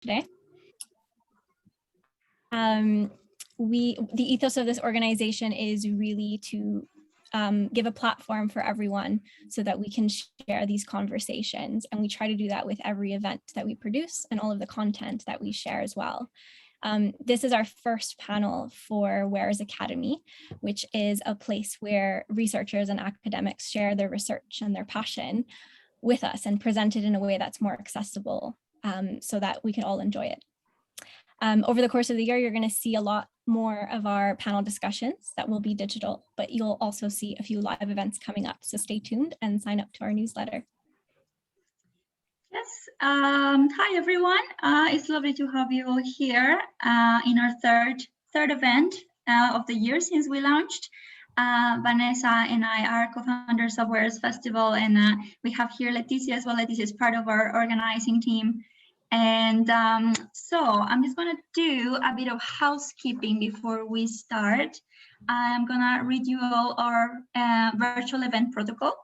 today. The ethos of this organization is really to give a platform for everyone so that we can share these conversations. And we try to do that with every event that we produce and all of the content that we share as well. This is our first panel for Where's Academy, which is a place where researchers and academics share their research and their passion with us and present it in a way that's more accessible so that we can all enjoy it. Over the course of the year, you're going to see a lot more of our panel discussions that will be digital, but you'll also see a few live events coming up. So stay tuned and sign up to our newsletter. Yes, hi everyone. It's lovely to have you all here in our third event of the year since we launched. Vanessa and I are co-founders of Where's Festival, and we have here Leticia as well. Leticia is part of our organizing team. And so I'm just going to do a bit of housekeeping before we start. I'm going to read you all our virtual event protocol.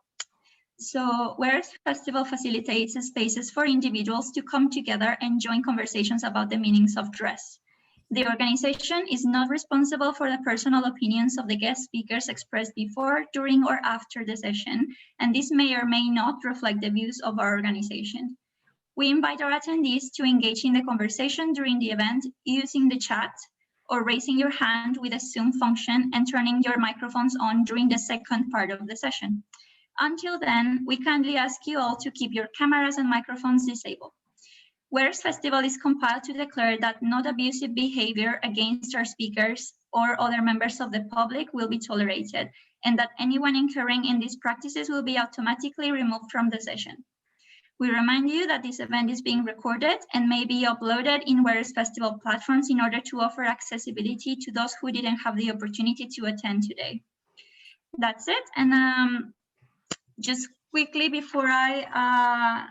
So Where's Festival facilitates spaces for individuals to come together and join conversations about the meanings of dress. The organization is not responsible for the personal opinions of the guest speakers expressed before, during, or after the session, and this may or may not reflect the views of our organization. We invite our attendees to engage in the conversation during the event using the chat or raising your hand with the Zoom function and turning your microphones on during the second part of the session. Until then, we kindly ask you all to keep your cameras and microphones disabled. Where's Festival is compiled to declare that not abusive behavior against our speakers or other members of the public will be tolerated, and that anyone incurring in these practices will be automatically removed from the session. We remind you that this event is being recorded and may be uploaded in Where's Festival platforms in order to offer accessibility to those who didn't have the opportunity to attend today. That's it. And just quickly before I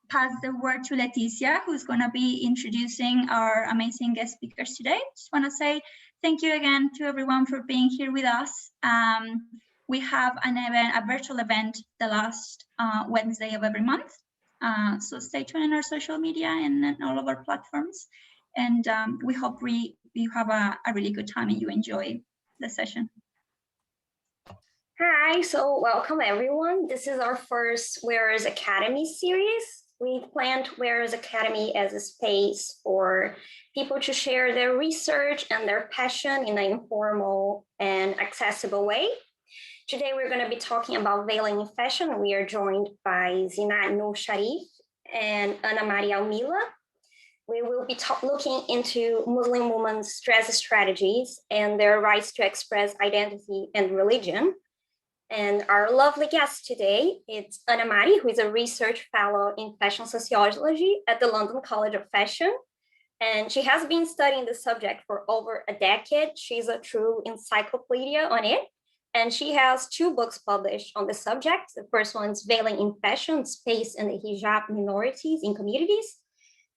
pass the word to Leticia, who's going to be introducing our amazing guest speakers today, just want to say thank you again to everyone for being here with us. We have a virtual event the last Wednesday of every month. So stay tuned on our social media and all of our platforms. And we hope you have a really good time and you enjoy the session. Hi, so welcome everyone. This is our first Where's Academy series. We planned Where's Academy as a space for people to share their research and their passion in an informal and accessible way. Today, we're going to be talking about veiling in fashion. We are joined by Zinah Nur Sharif and Anna-Almila. We will be looking into Muslim women's dress strategies and their rights to express identity and religion. And our lovely guest today is Anna Mari, who is a research fellow in fashion sociology at the London College of Fashion. And she has been studying the subject for over a decade. She's a true encyclopedia on it. And she has 2 books published on the subject. The first one is Veiling in Fashion, Space and the Hijab Minorities in Communities,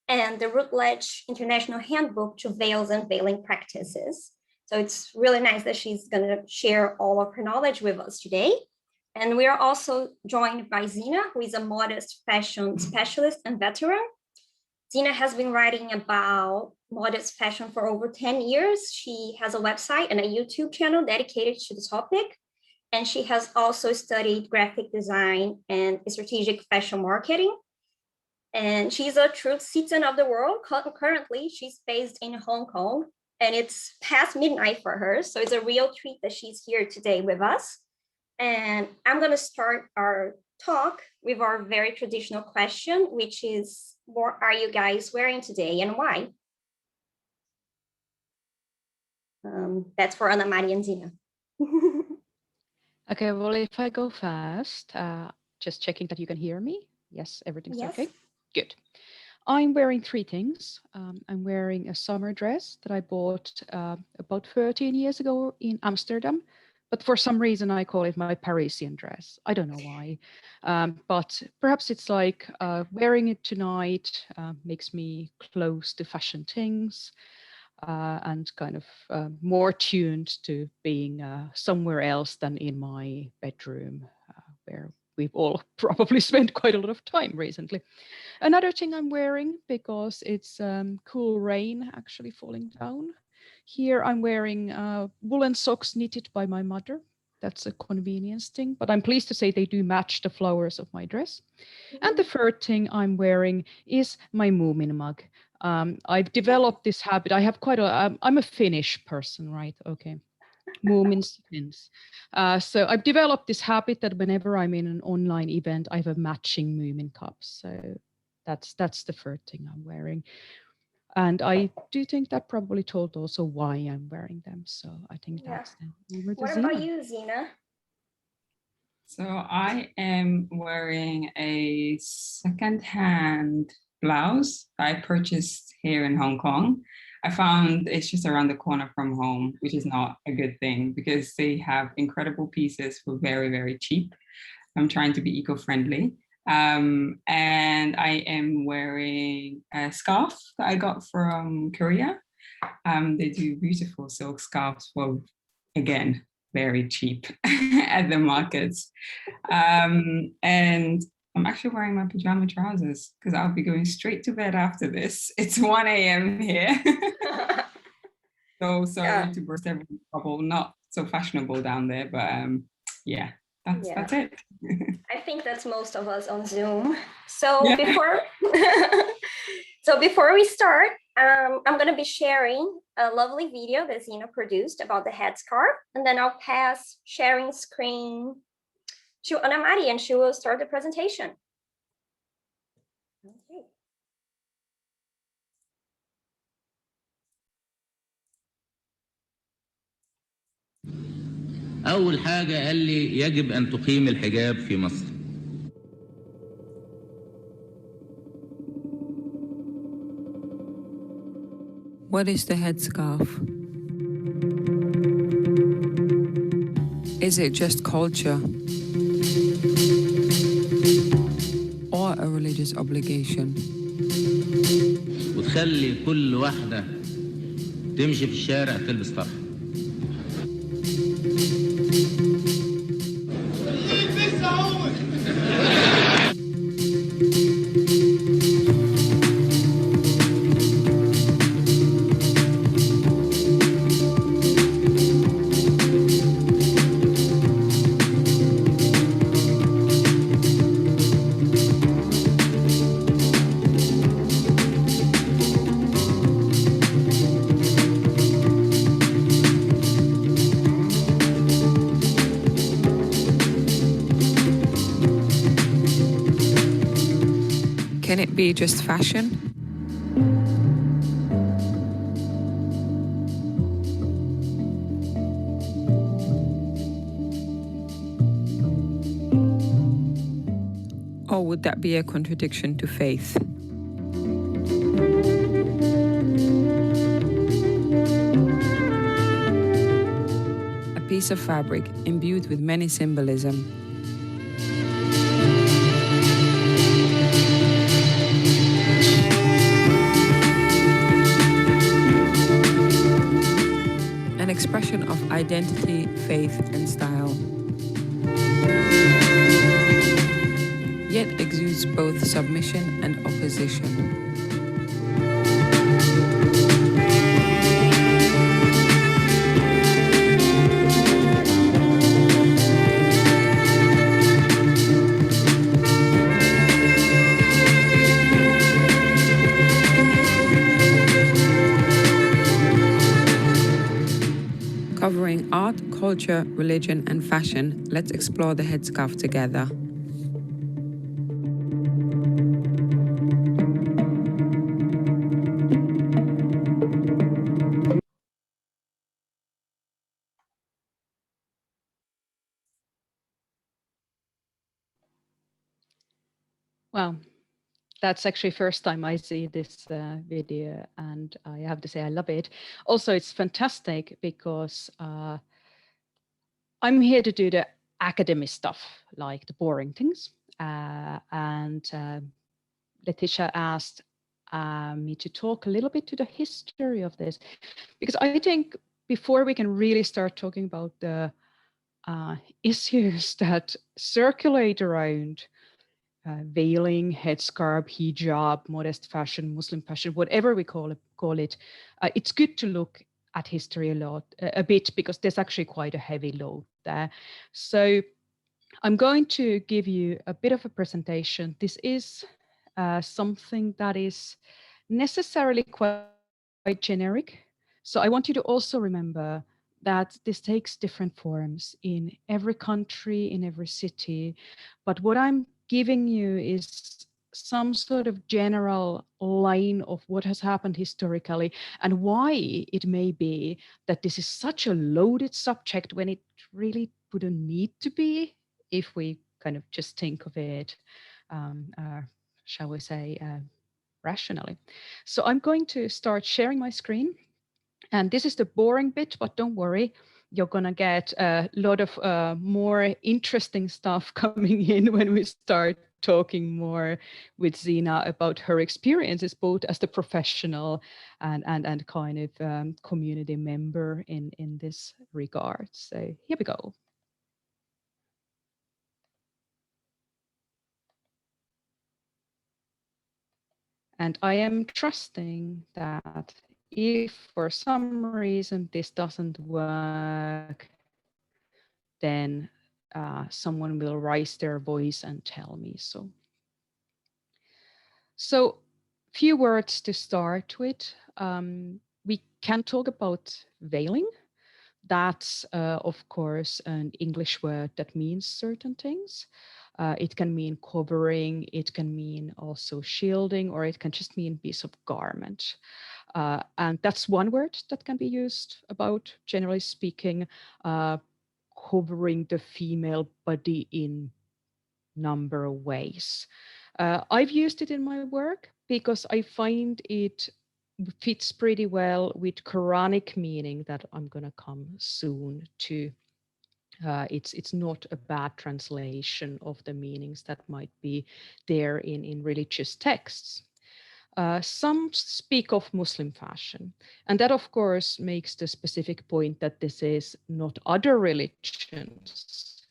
and the Routledge International Handbook to Veils and Veiling Practices. So it's really nice that she's going to share all of her knowledge with us today. And we are also joined by Zinah, who is a modest fashion specialist and veteran. Zinah has been writing about modest fashion for over 10 years. She has a website and a YouTube channel dedicated to the topic. And she has also studied graphic design and strategic fashion marketing. And she's a true citizen of the world. Currently, she's based in Hong Kong, and it's past midnight for her. So it's a real treat that she's here today with us. And I'm going to start our talk with our very traditional question, which is, what are you guys wearing today and why? That's for Anna Mari and Zinah. Okay, well, if I go fast, just checking that you can hear me. Yes, everything's okay. Good. I'm wearing 3 things. I'm wearing a summer dress that I bought about 13 years ago in Amsterdam. But for some reason, I call it my Parisian dress. I don't know why. But perhaps it's like wearing it tonight makes me close to fashion things and kind of more tuned to being somewhere else than in my bedroom where we've all probably spent quite a lot of time recently. Another thing I'm wearing, because it's cool rain actually falling down. Here I'm wearing woolen socks knitted by my mother. That's a convenience thing, but I'm pleased to say they do match the flowers of my dress. And the third thing I'm wearing is my Moomin mug. I've developed this habit. I have quite a, I'm a Finnish person, right? Okay. Moomins, Finns. So I've developed this habit that whenever I'm in an online event, I have a matching Moomin cup. So that's the third thing I'm wearing. And I do think that probably told also why I'm wearing them. So I think that's them. What about you, Zinah? So I am wearing a second-hand blouse I purchased here in Hong Kong. I found it's just around the corner from home, which is not a good thing because they have incredible pieces for very, very cheap. I'm trying to be eco-friendly. And I am wearing a scarf that I got from Korea. They do beautiful silk scarves for, again, very cheap at the markets. And I'm actually wearing my pajama trousers because I'll be going straight to bed after this. It's 1 a.m. here. So sorry to burst everyone's bubble. Not so fashionable down there, but yeah, that's it. I think that's most of us on Zoom. So before we start, I'm going to be sharing a lovely video that Zinah produced about the headscarf, and then I'll pass sharing screen to Anna-Maria, and she will start the presentation. Okay. أول حاجة قال لي يجب أن تقيم الحجاب في مصر. What is the headscarf? Is it just culture? Or a religious obligation? وتخلي كل واحدة تمشي في الشارع تلبس طرحة. Can it be just fashion? Or would that be a contradiction to faith? A piece of fabric imbued with many symbolism. An expression of identity, faith, and style. Yet exudes both submission and opposition. Covering art, culture, religion, and fashion, let's explore the headscarf together. Well, that's actually first time I see this video, and I have to say I love it. Also, it's fantastic because I'm here to do the academic stuff, like the boring things. And Letitia asked me to talk a little bit to the history of this, because I think before we can really start talking about the issues that circulate around veiling, headscarf, hijab, modest fashion, Muslim fashion, whatever we call it, it's good to look at history a bit, because there's actually quite a heavy load there. So I'm going to give you a bit of a presentation. This is something that is necessarily quite generic. So I want you to also remember that this takes different forms in every country, in every city. But what I'm giving you is some sort of general line of what has happened historically and why it may be that this is such a loaded subject when it really wouldn't need to be, if we kind of just think of it, shall we say, rationally. So I'm going to start sharing my screen. And this is the boring bit, but don't worry, you're going to get a lot of more interesting stuff coming in when we start talking more with Zinah about her experiences, both as the professional and kind of community member in this regard. So here we go. And I am trusting that if for some reason this doesn't work, then someone will raise their voice and tell me so. So, few words to start with. We can talk about veiling. That's, of course, an English word that means certain things. It can mean covering, it can mean also shielding, or it can just mean piece of garment. And that's one word that can be used about, generally speaking, covering the female body in number of ways. I've used it in my work because I find it fits pretty well with Quranic meaning that I'm going to come soon to. It's not a bad translation of the meanings that might be there in religious texts. Some speak of Muslim fashion, and that of course makes the specific point that this is not other religions,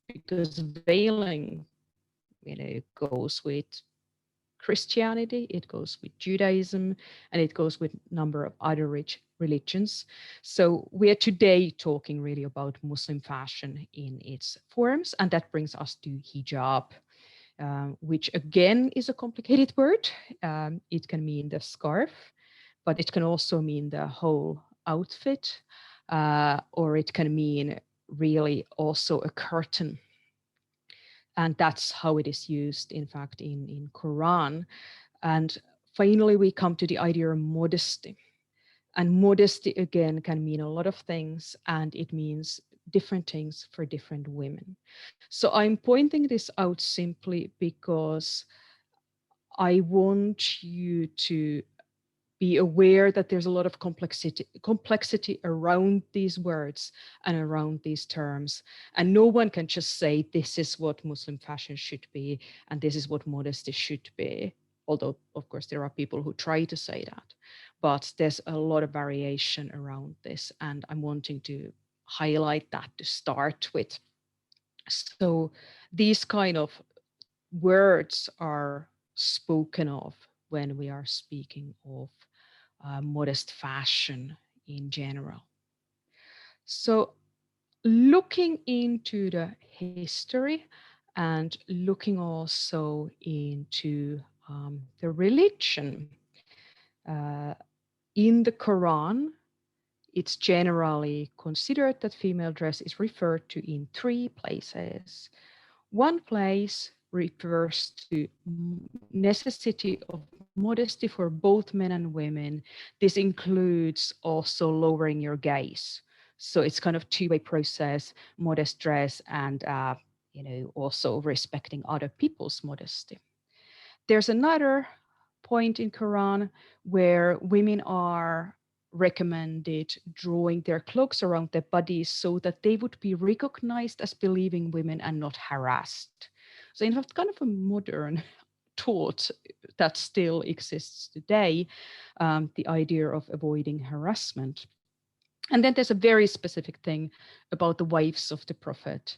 because veiling, goes with Christianity, it goes with Judaism, and it goes with a number of other rich religions. So we are today talking really about Muslim fashion in its forms, and that brings us to hijab, which again is a complicated word. It can mean the scarf, but it can also mean the whole outfit, or it can mean really also a curtain. And that's how it is used, in fact, in Quran. And finally, we come to the idea of modesty. And modesty, again, can mean a lot of things, and it means different things for different women. So I'm pointing this out simply because I want you to be aware that there's a lot of complexity around these words and around these terms. And no one can just say, this is what Muslim fashion should be, and this is what modesty should be. Although, of course, there are people who try to say that. But there's a lot of variation around this, and I'm wanting to highlight that to start with. So these kind of words are spoken of when we are speaking of modest fashion in general. So looking into the history and looking also into the religion, in the Quran, it's generally considered that female dress is referred to in 3 places. One place refers to necessity of modesty for both men and women. This includes also lowering your gaze. So it's kind of two-way process, modest dress and also respecting other people's modesty. There's another point in Quran where women are recommended drawing their cloaks around their bodies so that they would be recognized as believing women and not harassed. So in fact, kind of a modern thought that still exists today, the idea of avoiding harassment. And then there's a very specific thing about the wives of the Prophet,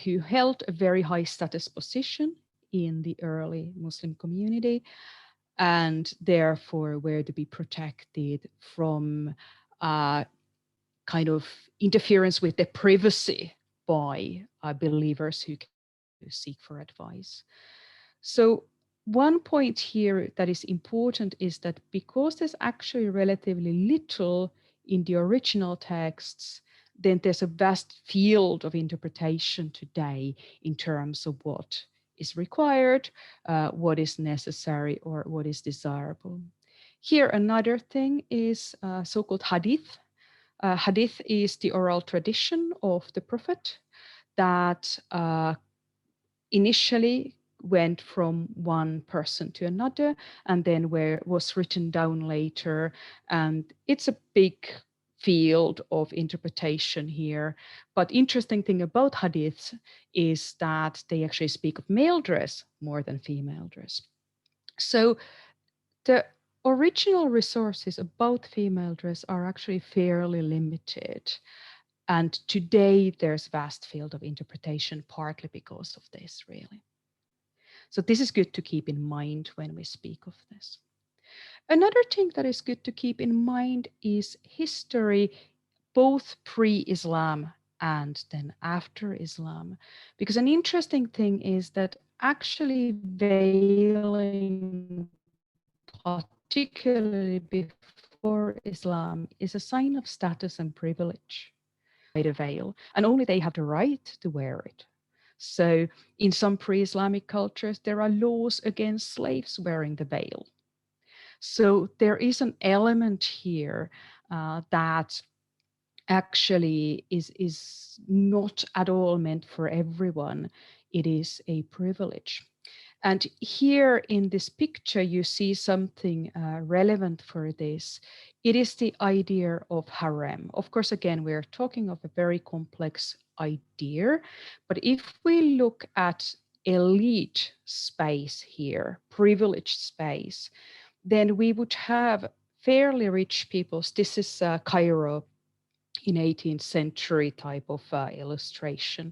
who held a very high status position in the early Muslim community, and therefore were to be protected from kind of interference with their privacy by believers who seek for advice. So one point here that is important is that because there's actually relatively little in the original texts, then there's a vast field of interpretation today in terms of what is required, what is necessary, or what is desirable. Here, another thing is so-called hadith. Hadith is the oral tradition of the Prophet that initially went from one person to another and then was written down later. And it's a big field of interpretation here. But interesting thing about hadiths is that they actually speak of male dress more than female dress. So the original resources about female dress are actually fairly limited. And today there's vast field of interpretation, partly because of this, really. So this is good to keep in mind when we speak of this. Another thing that is good to keep in mind is history, both pre-Islam and then after Islam. Because an interesting thing is that actually veiling, particularly before Islam, is a sign of status and privilege. A veil, and only they have the right to wear it. So in some pre-Islamic cultures, there are laws against slaves wearing the veil. So there is an element here that actually is not at all meant for everyone. It is a privilege. And here in this picture, you see something relevant for this. It is the idea of harem. Of course, again, we're talking of a very complex idea, but if we look at elite space here, privileged space, then we would have fairly rich peoples. This is Cairo in 18th century type of illustration.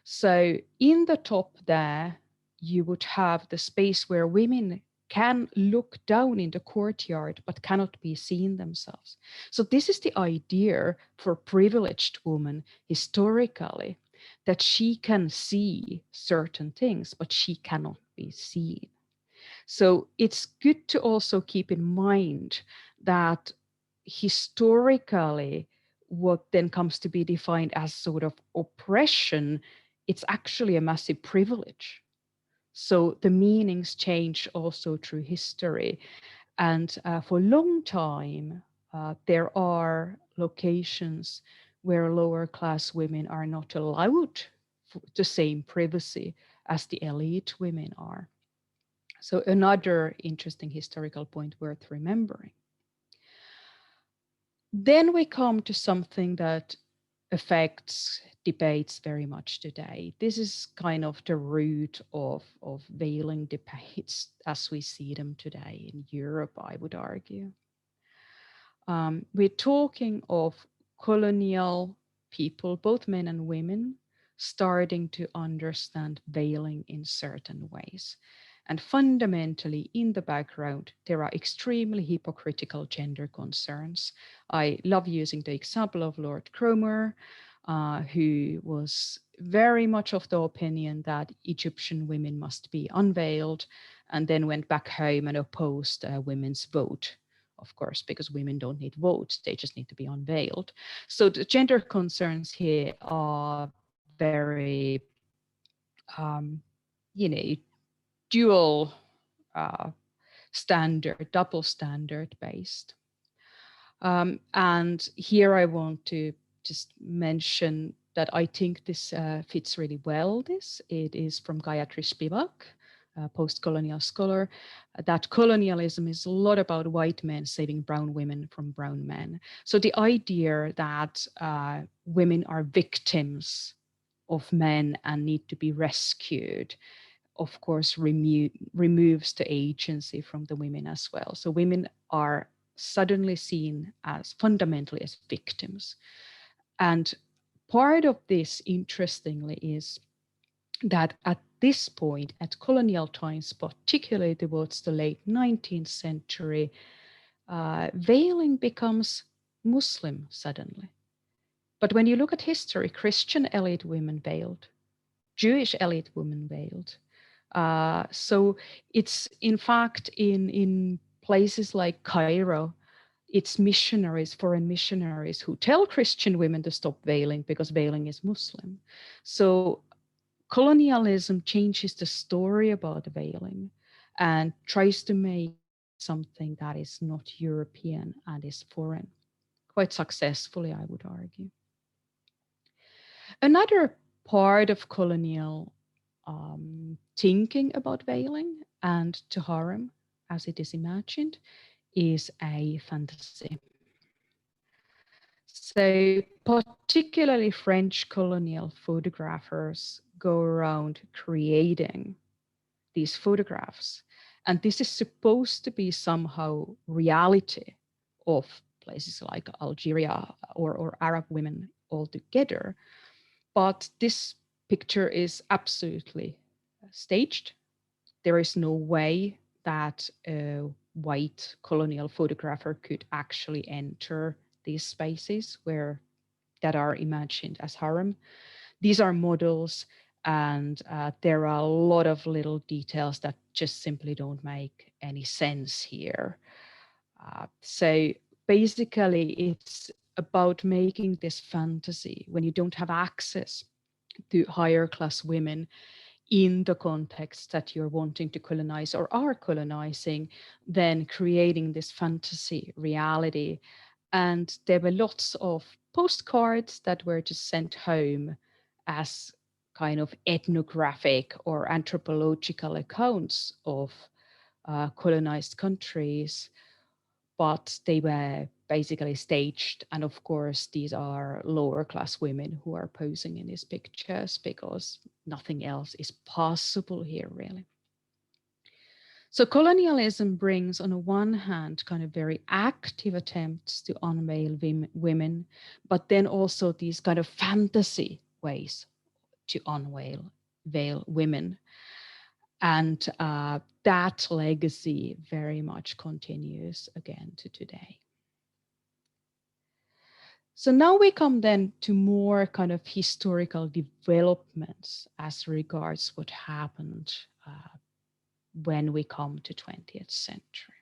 So in the top there, you would have the space where women can look down in the courtyard, but cannot be seen themselves. So this is the idea for privileged woman historically, that she can see certain things, but she cannot be seen. So it's good to also keep in mind that historically, what then comes to be defined as sort of oppression, it's actually a massive privilege. So the meanings change also through history. And for a long time, there are locations where lower class women are not allowed the same privacy as the elite women are. So another interesting historical point worth remembering. Then we come to something that affects debates very much today. This is kind of the root of veiling debates as we see them today in Europe, I would argue. We're talking of colonial people, both men and women, starting to understand veiling in certain ways. And fundamentally, in the background, there are extremely hypocritical gender concerns. I love using the example of Lord Cromer, who was very much of the opinion that Egyptian women must be unveiled, and then went back home and opposed women's vote, of course, because women don't need votes, they just need to be unveiled. So the gender concerns here are very, dual standard, double standard based. And here I want to just mention that I think this fits really well. It is from Gayatri Spivak, a post-colonial scholar, that colonialism is a lot about white men saving brown women from brown men. So the idea that women are victims of men and need to be rescued, of course, removes the agency from the women as well. So women are suddenly seen as fundamentally as victims. And part of this, interestingly, is that at this point, at colonial times, particularly towards the late 19th century, veiling becomes Muslim suddenly. But when you look at history, Christian elite women veiled, Jewish elite women veiled. So it's in fact in places like Cairo, it's missionaries, foreign missionaries, who tell Christian women to stop veiling because veiling is Muslim. So colonialism changes the story about veiling and tries to make something that is not European and is foreign, quite successfully, I would argue. Another part of colonial thinking about veiling and Taharim, as it is imagined, is a fantasy. So particularly French colonial photographers go around creating these photographs. And this is supposed to be somehow reality of places like Algeria or Arab women altogether. But this picture is absolutely staged. There is no way that a white colonial photographer could actually enter these spaces that are imagined as harem. These are models, and there are a lot of little details that just simply don't make any sense here. So basically, it's about making this fantasy when you don't have access to higher class women in the context that you're wanting to colonize or are colonizing, then creating this fantasy reality. And there were lots of postcards that were just sent home as kind of ethnographic or anthropological accounts of colonized countries, but they were basically staged. And of course, these are lower class women who are posing in these pictures because nothing else is possible here, really. So colonialism brings, on the one hand, kind of very active attempts to unveil women, but then also these kind of fantasy ways to unveil women. And that legacy very much continues again to today. So now we come then to more kind of historical developments as regards what happened when we come to 20th century.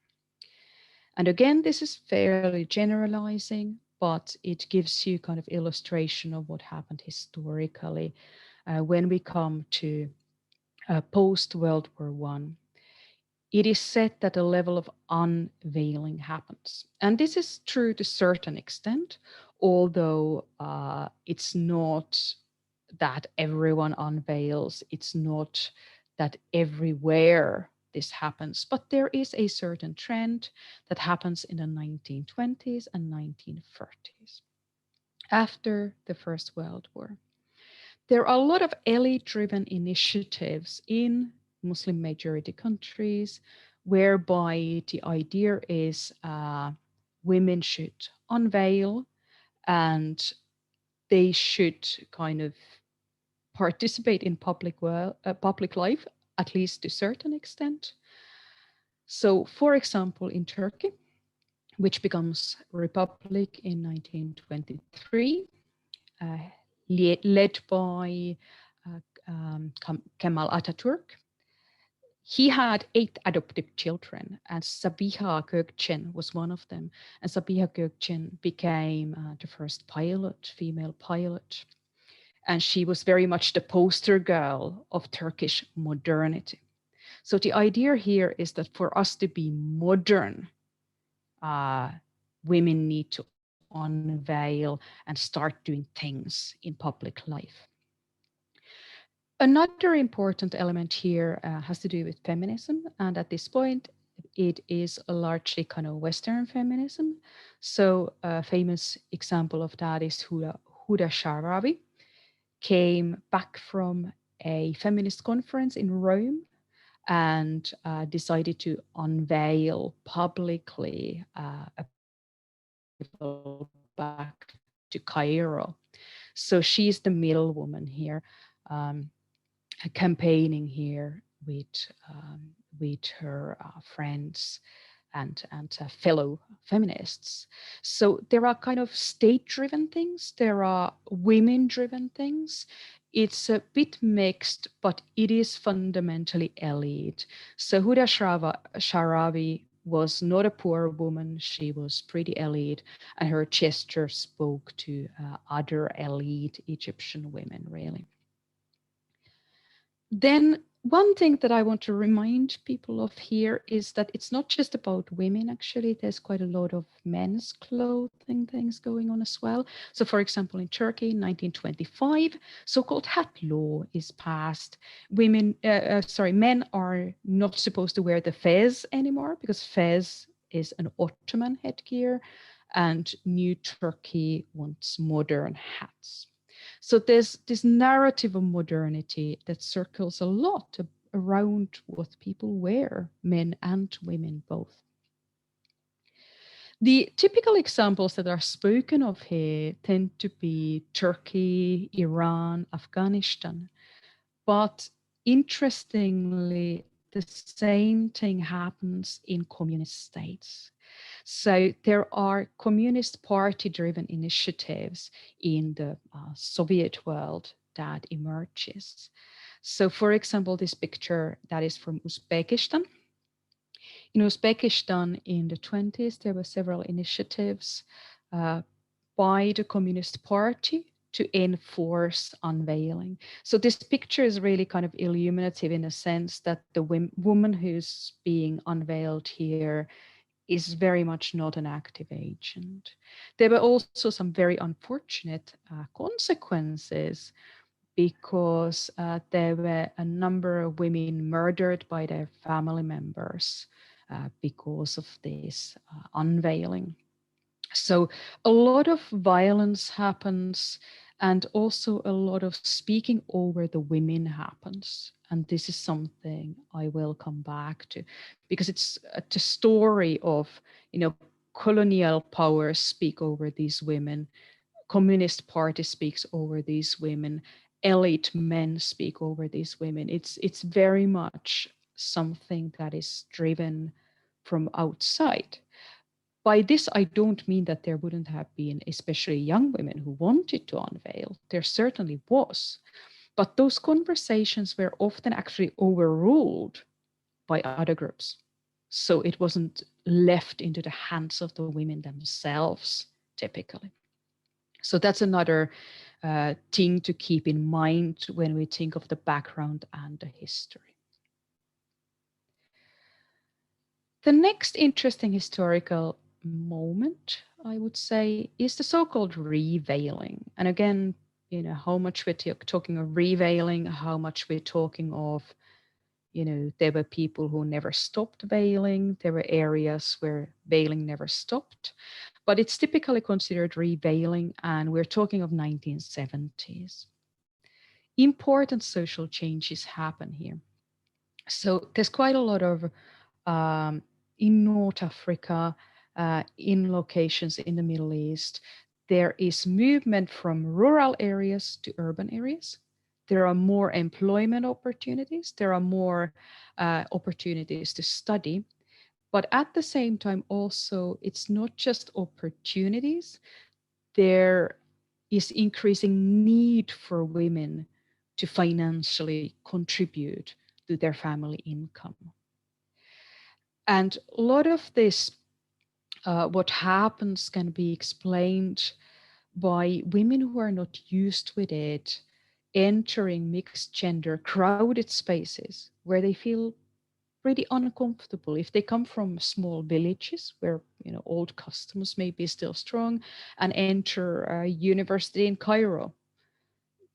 And again, this is fairly generalizing, but it gives you kind of illustration of what happened historically when we come to post-World War I. It is said that a level of unveiling happens. And this is true to a certain extent, although it's not that everyone unveils, it's not that everywhere this happens, but there is a certain trend that happens in the 1920s and 1930s after the First World War. There are a lot of elite-driven initiatives in Muslim majority countries whereby the idea is women should unveil and they should kind of participate in public life, at least to a certain extent. So, for example, in Turkey, which becomes republic in 1923, led by Kemal Atatürk, he had 8 adoptive children, and Sabiha Gökçen was one of them. And Sabiha Gökçen became the first pilot, female pilot. And she was very much the poster girl of Turkish modernity. So the idea here is that for us to be modern, women need to unveil and start doing things in public life. Another important element here has to do with feminism. And at this point, it is a largely kind of Western feminism. So a famous example of that is Huda Sharawi, came back from a feminist conference in Rome and decided to unveil publicly a back to Cairo. So she's the middle woman here, campaigning here with her friends and fellow feminists. So there are kind of state-driven things, there are women-driven things. It's a bit mixed, but it is fundamentally elite. So Huda Sharabi was not a poor woman, she was pretty elite, and her gesture spoke to other elite Egyptian women, really. Then one thing that I want to remind people of here is that it's not just about women, actually. There's quite a lot of men's clothing things going on as well. So for example, in Turkey in 1925, so-called hat law is passed. Men are not supposed to wear the fez anymore because fez is an Ottoman headgear and New Turkey wants modern hats. So there's this narrative of modernity that circles a lot around what people wear, men and women both. The typical examples that are spoken of here tend to be Turkey, Iran, Afghanistan. But interestingly, the same thing happens in communist states. So there are Communist Party-driven initiatives in the Soviet world that emerges. So for example, this picture that is from Uzbekistan. In Uzbekistan in the 20s, there were several initiatives by the Communist Party to enforce unveiling. So this picture is really kind of illuminative in a sense that the woman who's being unveiled here is very much not an active agent. There were also some very unfortunate consequences because there were a number of women murdered by their family members because of this unveiling. So a lot of violence happens and also a lot of speaking over the women happens. And this is something I will come back to because it's the story of, colonial powers speak over these women, Communist Party speaks over these women, elite men speak over these women. It's very much something that is driven from outside. By this, I don't mean that there wouldn't have been especially young women who wanted to unveil. There certainly was. But those conversations were often actually overruled by other groups. So it wasn't left into the hands of the women themselves, typically. So that's another thing to keep in mind when we think of the background and the history. The next interesting historical moment, I would say, is the so-called reveiling. And again, how much we're talking of reveiling, how much we're talking of, there were people who never stopped veiling. There were areas where veiling never stopped, but it's typically considered reveiling, and we're talking of 1970s. Important social changes happen here. So there's quite a lot of in North Africa, in locations in the Middle East, there is movement from rural areas to urban areas. There are more employment opportunities. There are more opportunities to study. But at the same time, also, it's not just opportunities. There is increasing need for women to financially contribute to their family income. And a lot of this, what happens can be explained by women who are not used with it, entering mixed gender crowded spaces where they feel pretty uncomfortable. If they come from small villages where old customs may be still strong and enter a university in Cairo,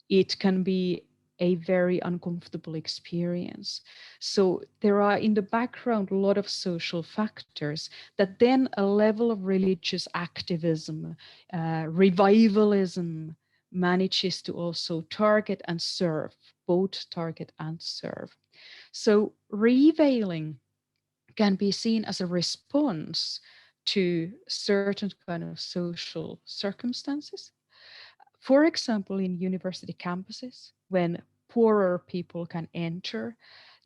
it can be a very uncomfortable experience. So there are in the background a lot of social factors that then a level of religious activism, revivalism manages to also target and serve, both target and serve. So reveiling can be seen as a response to certain kind of social circumstances. For example, in university campuses, when poorer people can enter,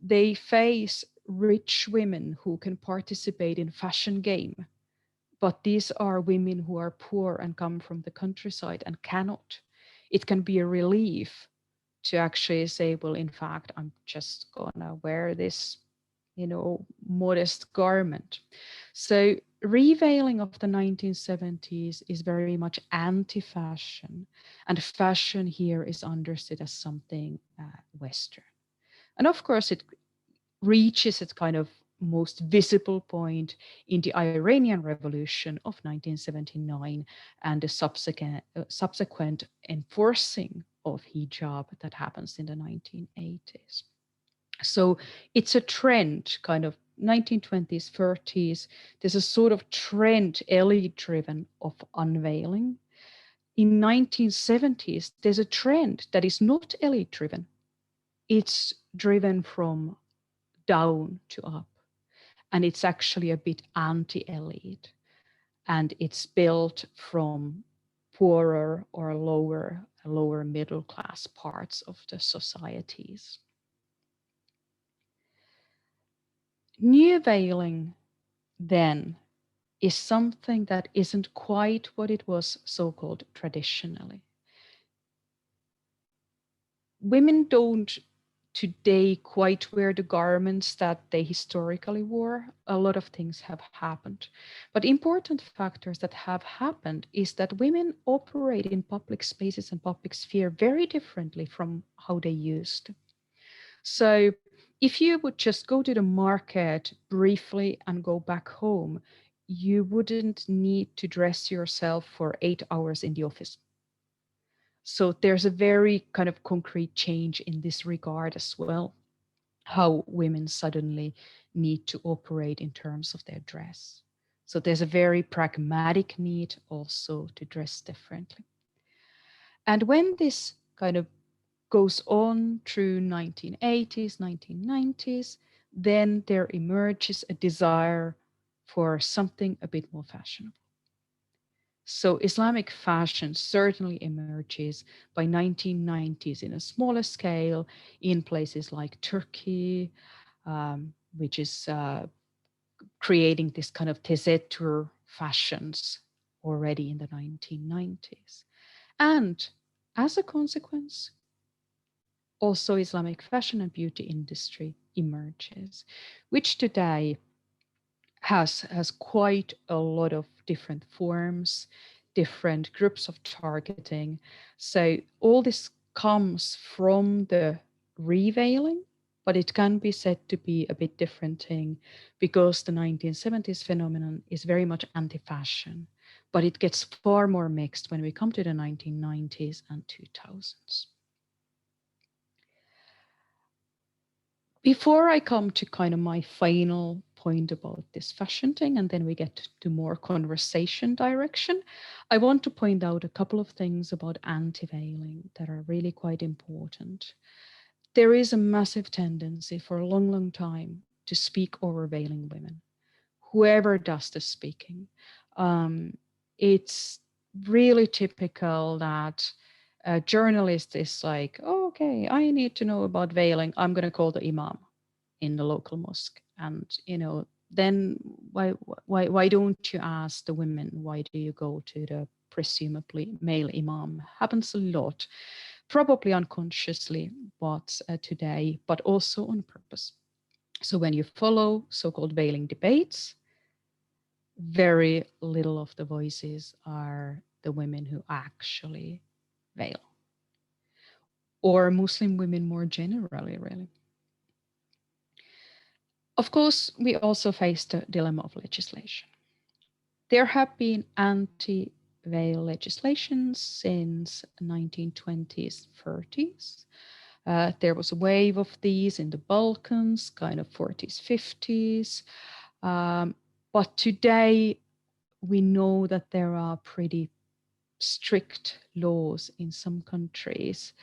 they face rich women who can participate in fashion game. But these are women who are poor and come from the countryside and cannot. It can be a relief to actually say, well, in fact, I'm just gonna wear this, modest garment. So reveiling of the 1970s is very much anti-fashion, and fashion here is understood as something Western. And of course, it reaches its kind of most visible point in the Iranian Revolution of 1979 and the subsequent enforcing of hijab that happens in the 1980s. So it's a trend, kind of 1920s, 30s. There's a sort of trend, elite-driven, of unveiling. In 1970s, there's a trend that is not elite-driven. It's driven from down to up, and it's actually a bit anti-elite, and it's built from poorer or lower middle class parts of the societies. New veiling then is something that isn't quite what it was so-called traditionally. Women don't today quite wear the garments that they historically wore. A lot of things have happened. But important factors that have happened is that women operate in public spaces and public sphere very differently from how they used to. So if you would just go to the market briefly and go back home, you wouldn't need to dress yourself for 8 hours in the office. So there's a very kind of concrete change in this regard as well, how women suddenly need to operate in terms of their dress. So there's a very pragmatic need also to dress differently. And when this kind of goes on through 1980s, 1990s, then there emerges a desire for something a bit more fashionable. So Islamic fashion certainly emerges by 1990s in a smaller scale in places like Turkey, which is creating this kind of tesettür fashions already in the 1990s. And as a consequence, also Islamic fashion and beauty industry emerges, which today has quite a lot of different forms, different groups of targeting. So all this comes from the reveiling, but it can be said to be a bit different thing because the 1970s phenomenon is very much anti-fashion, but it gets far more mixed when we come to the 1990s and 2000s. Before I come to kind of my final point about this fashion thing, and then we get to more conversation direction, I want to point out a couple of things about anti-veiling that are really quite important. There is a massive tendency for a long, long time to speak over veiling women, whoever does the speaking. It's really typical that a journalist is like, oh, okay, I need to know about veiling. I'm going to call the imam in the local mosque. And, then why don't you ask the women, why do you go to the presumably male imam? Happens a lot, probably unconsciously, but today, but also on purpose. So when you follow so-called veiling debates, very little of the voices are the women who actually veil, or Muslim women more generally, really. Of course, we also face the dilemma of legislation. There have been anti-veil legislations since 1920s, 30s. There was a wave of these in the Balkans, kind of 40s, 50s. But today, we know that there are pretty strict laws in some countries.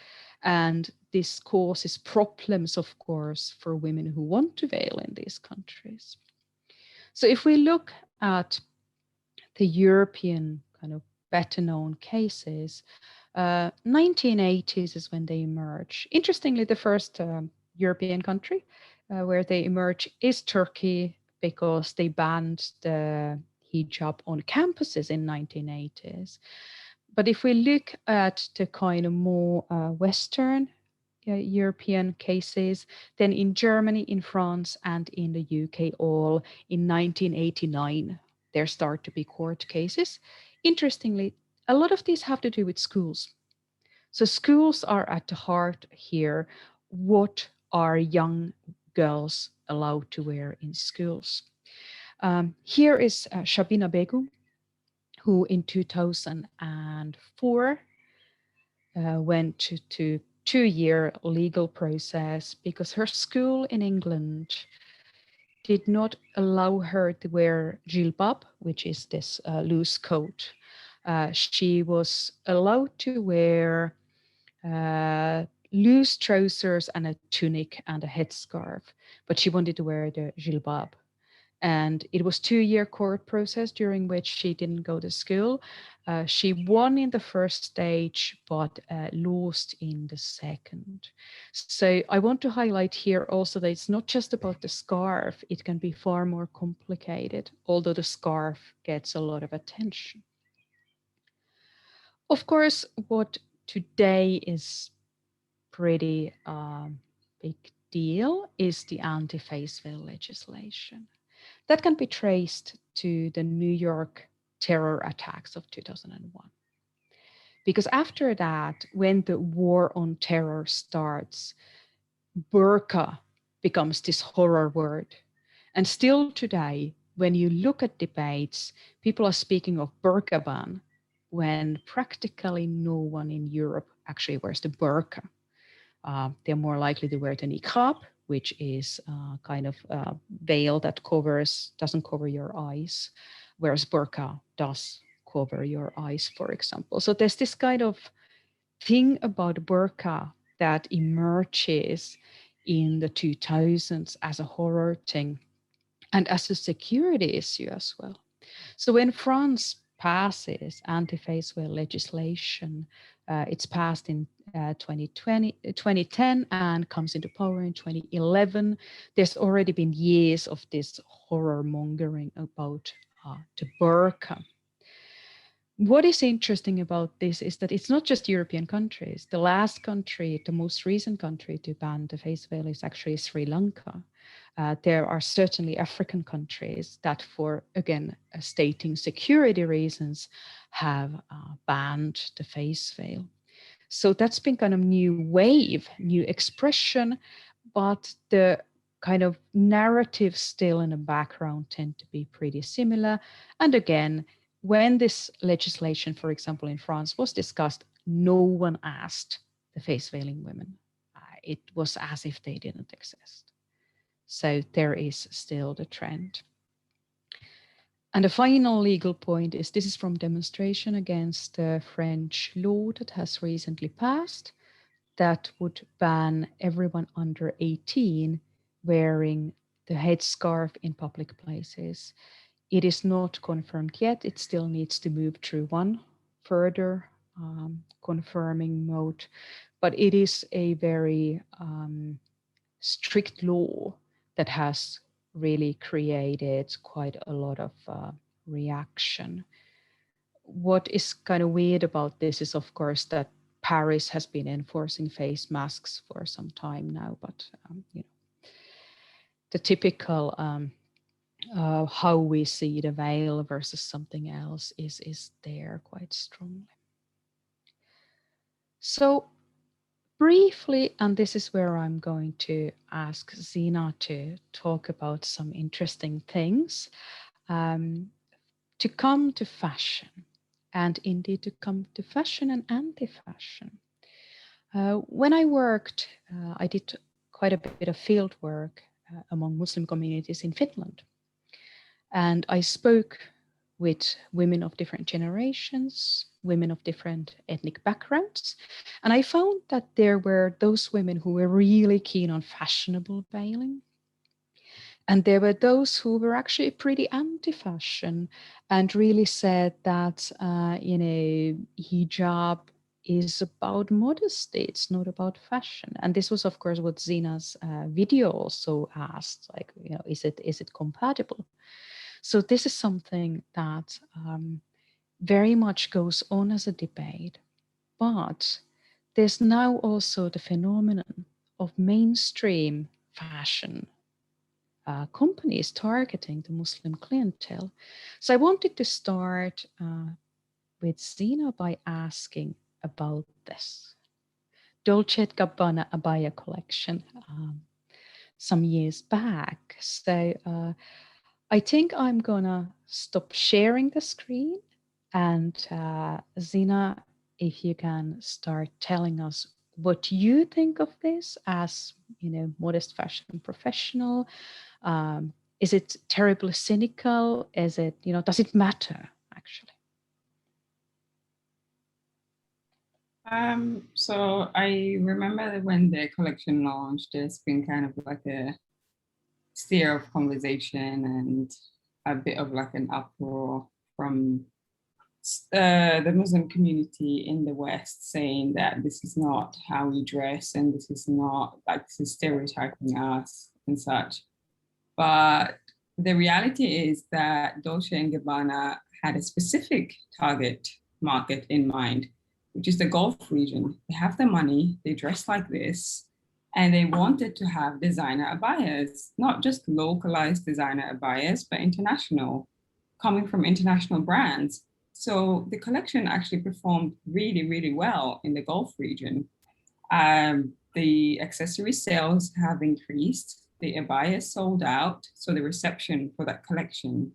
And this causes problems, of course, for women who want to veil in these countries. So if we look at the European kind of better known cases, 1980s is when they emerge. Interestingly, the first European country where they emerge is Turkey, because they banned the hijab on campuses in 1980s. But if we look at the kind of more Western European cases, then in Germany, in France, and in the UK, all in 1989, there start to be court cases. Interestingly, a lot of these have to do with schools. So schools are at the heart here. What are young girls allowed to wear in schools? Here is Shabina Begum, who in 2004 went to 2-year legal process because her school in England did not allow her to wear jilbab, which is this loose coat. She was allowed to wear loose trousers and a tunic and a headscarf, but she wanted to wear the jilbab. And it was 2-year court process during which she didn't go to school. She won in the first stage, but lost in the second. So I want to highlight here also that it's not just about the scarf. It can be far more complicated, although the scarf gets a lot of attention. Of course, what today is pretty big deal is the anti-face veil legislation. That can be traced to the New York terror attacks of 2001. Because after that, when the war on terror starts, burqa becomes this horror word. And still today, when you look at debates, people are speaking of burqa ban when practically no one in Europe actually wears the burqa. They're more likely to wear the niqab, which is kind of a veil that doesn't cover your eyes, whereas burqa does cover your eyes, for example. So there's this kind of thing about burqa that emerges in the 2000s as a horror thing and as a security issue as well. So when France passes anti-face veil legislation, it's passed in 2010 and comes into power in 2011. There's already been years of this horror mongering about the burqa. What is interesting about this is that it's not just European countries. The last country, the most recent country to ban the face veil is actually Sri Lanka. There are certainly African countries that, for, again, stating security reasons, have banned the face veil. So that's been kind of new wave, new expression, but the kind of narratives still in the background tend to be pretty similar. And again, when this legislation, for example, in France was discussed, no one asked the face veiling women. It was as if they didn't exist. So there is still the trend. And the final legal point is this is from demonstration against the French law that has recently passed that would ban everyone under 18 wearing the headscarf in public places. It is not confirmed yet. It still needs to move through one further confirming mode, but it is a very strict law that has really created quite a lot of reaction. What is kind of weird about this is, of course, that Paris has been enforcing face masks for some time now, but you know, the typical how we see the veil versus something else is there quite strongly. So briefly, and this is where I'm going to ask Zinah to talk about some interesting things, to come to fashion, and indeed to come to fashion and anti-fashion. When I worked, I did quite a bit of field work among Muslim communities in Finland. And I spoke with women of different generations, women of different ethnic backgrounds. And I found that there were those women who were really keen on fashionable veiling. And there were those who were actually pretty anti-fashion and really said that, hijab is about modesty. It's not about fashion. And this was, of course, what Zinah's video also asked, like, is it compatible? So this is something that very much goes on as a debate. But there's now also the phenomenon of mainstream fashion companies targeting the Muslim clientele. So I wanted to start with Zinah by asking about this. Dolce & Gabbana abaya collection some years back. So I think I'm gonna stop sharing the screen, and Zinah, if you can start telling us what you think of this as, modest fashion professional. Is it terribly cynical? Is it, does it matter actually? So I remember that when the collection launched, there's been kind of like a stir of conversation and a bit of like an uproar from the Muslim community in the West, saying that this is not how we dress and this is not, like, this is stereotyping us and such. But the reality is that Dolce & Gabbana had a specific target market in mind, which is the Gulf region. They have the money, they dress like this, and they wanted to have designer abayas, not just localized designer abayas, but international, coming from international brands. So the collection actually performed really, really well in the Gulf region. The accessory sales have increased. The abaya sold out. So the reception for that collection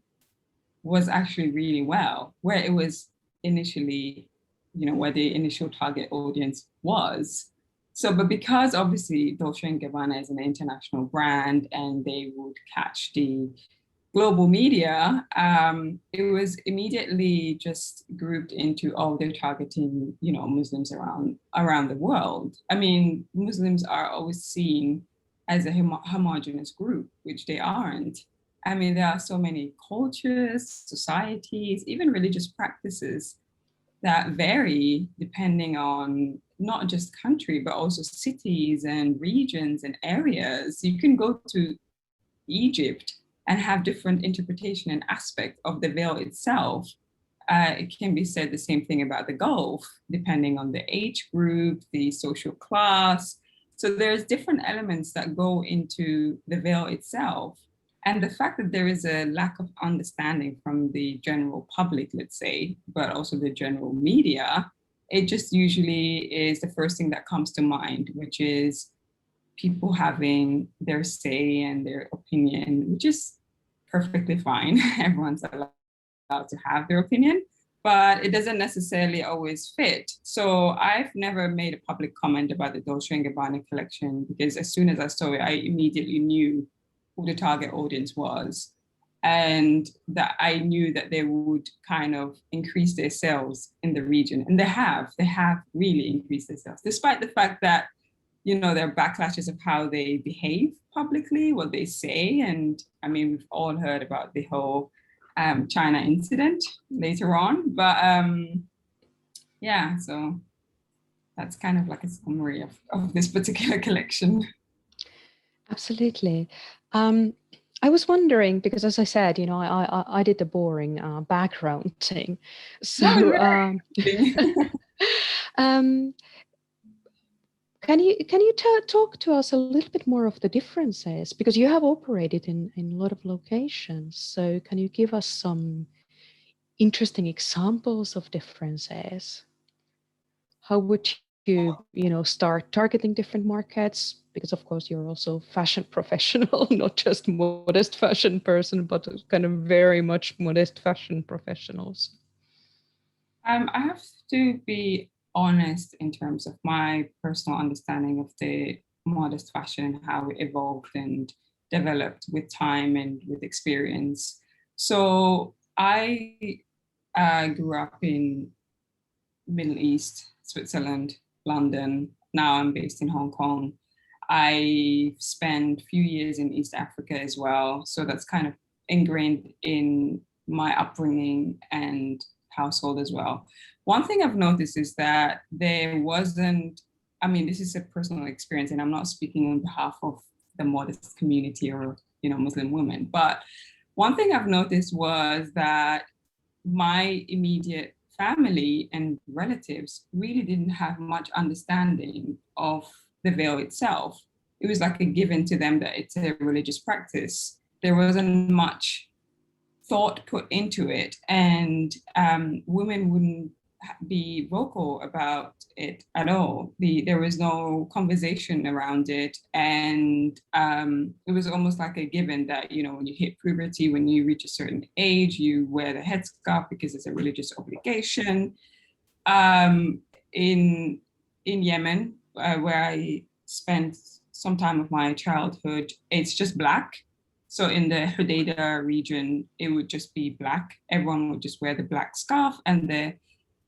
was actually really well, where it was initially, where the initial target audience was. So, but because obviously Dolce & Gabbana is an international brand and they would catch the global media, it was immediately just grouped into, they're targeting, Muslims around the world. I mean, Muslims are always seen as a homogenous group, which they aren't. I mean, there are so many cultures, societies, even religious practices that vary depending on not just country, but also cities and regions and areas. You can go to Egypt and have different interpretation and aspect of the veil itself. It can be said the same thing about the Gulf, depending on the age group, the social class. So there's different elements that go into the veil itself. And the fact that there is a lack of understanding from the general public, let's say, but also the general media, it just usually is the first thing that comes to mind, which is people having their say and their opinion, which is perfectly fine. Everyone's allowed to have their opinion, but it doesn't necessarily always fit. So I've never made a public comment about the Dolce & Gabbana collection, because as soon as I saw it, I immediately knew who the target audience was, and that I knew that they would kind of increase their sales in the region. And they have really increased their sales, despite the fact that, there are backlashes of how they behave publicly, what they say. And I mean, we've all heard about the whole China incident later on. But so that's kind of like a summary of this particular collection. Absolutely. I was wondering, because as I said, I did the boring background thing. So Can you talk to us a little bit more of the differences? Because you have operated in a lot of locations. So can you give us some interesting examples of differences? How would you, start targeting different markets? Because of course you're also fashion professional, not just modest fashion person, but kind of very much modest fashion professionals. I have to be honest in terms of my personal understanding of the modest fashion, how it evolved and developed with time and with experience. So I grew up in Middle East, Switzerland, London. Now I'm based in Hong Kong. I spent a few years in East Africa as well. So that's kind of ingrained in my upbringing and household as well. One thing I've noticed is that there wasn't, I mean, this is a personal experience and I'm not speaking on behalf of the modest community or, Muslim women, but one thing I've noticed was that my immediate family and relatives really didn't have much understanding of the veil itself. It was like a given to them that it's a religious practice. There wasn't much thought put into it, and women wouldn't be vocal about it at all. There was no conversation around it, and it was almost like a given that when you hit puberty, when you reach a certain age, you wear the headscarf because it's a religious obligation. In Yemen, where I spent some time of my childhood, it's just black. So in the Hodeidah region, it would just be black. Everyone would just wear the black scarf and the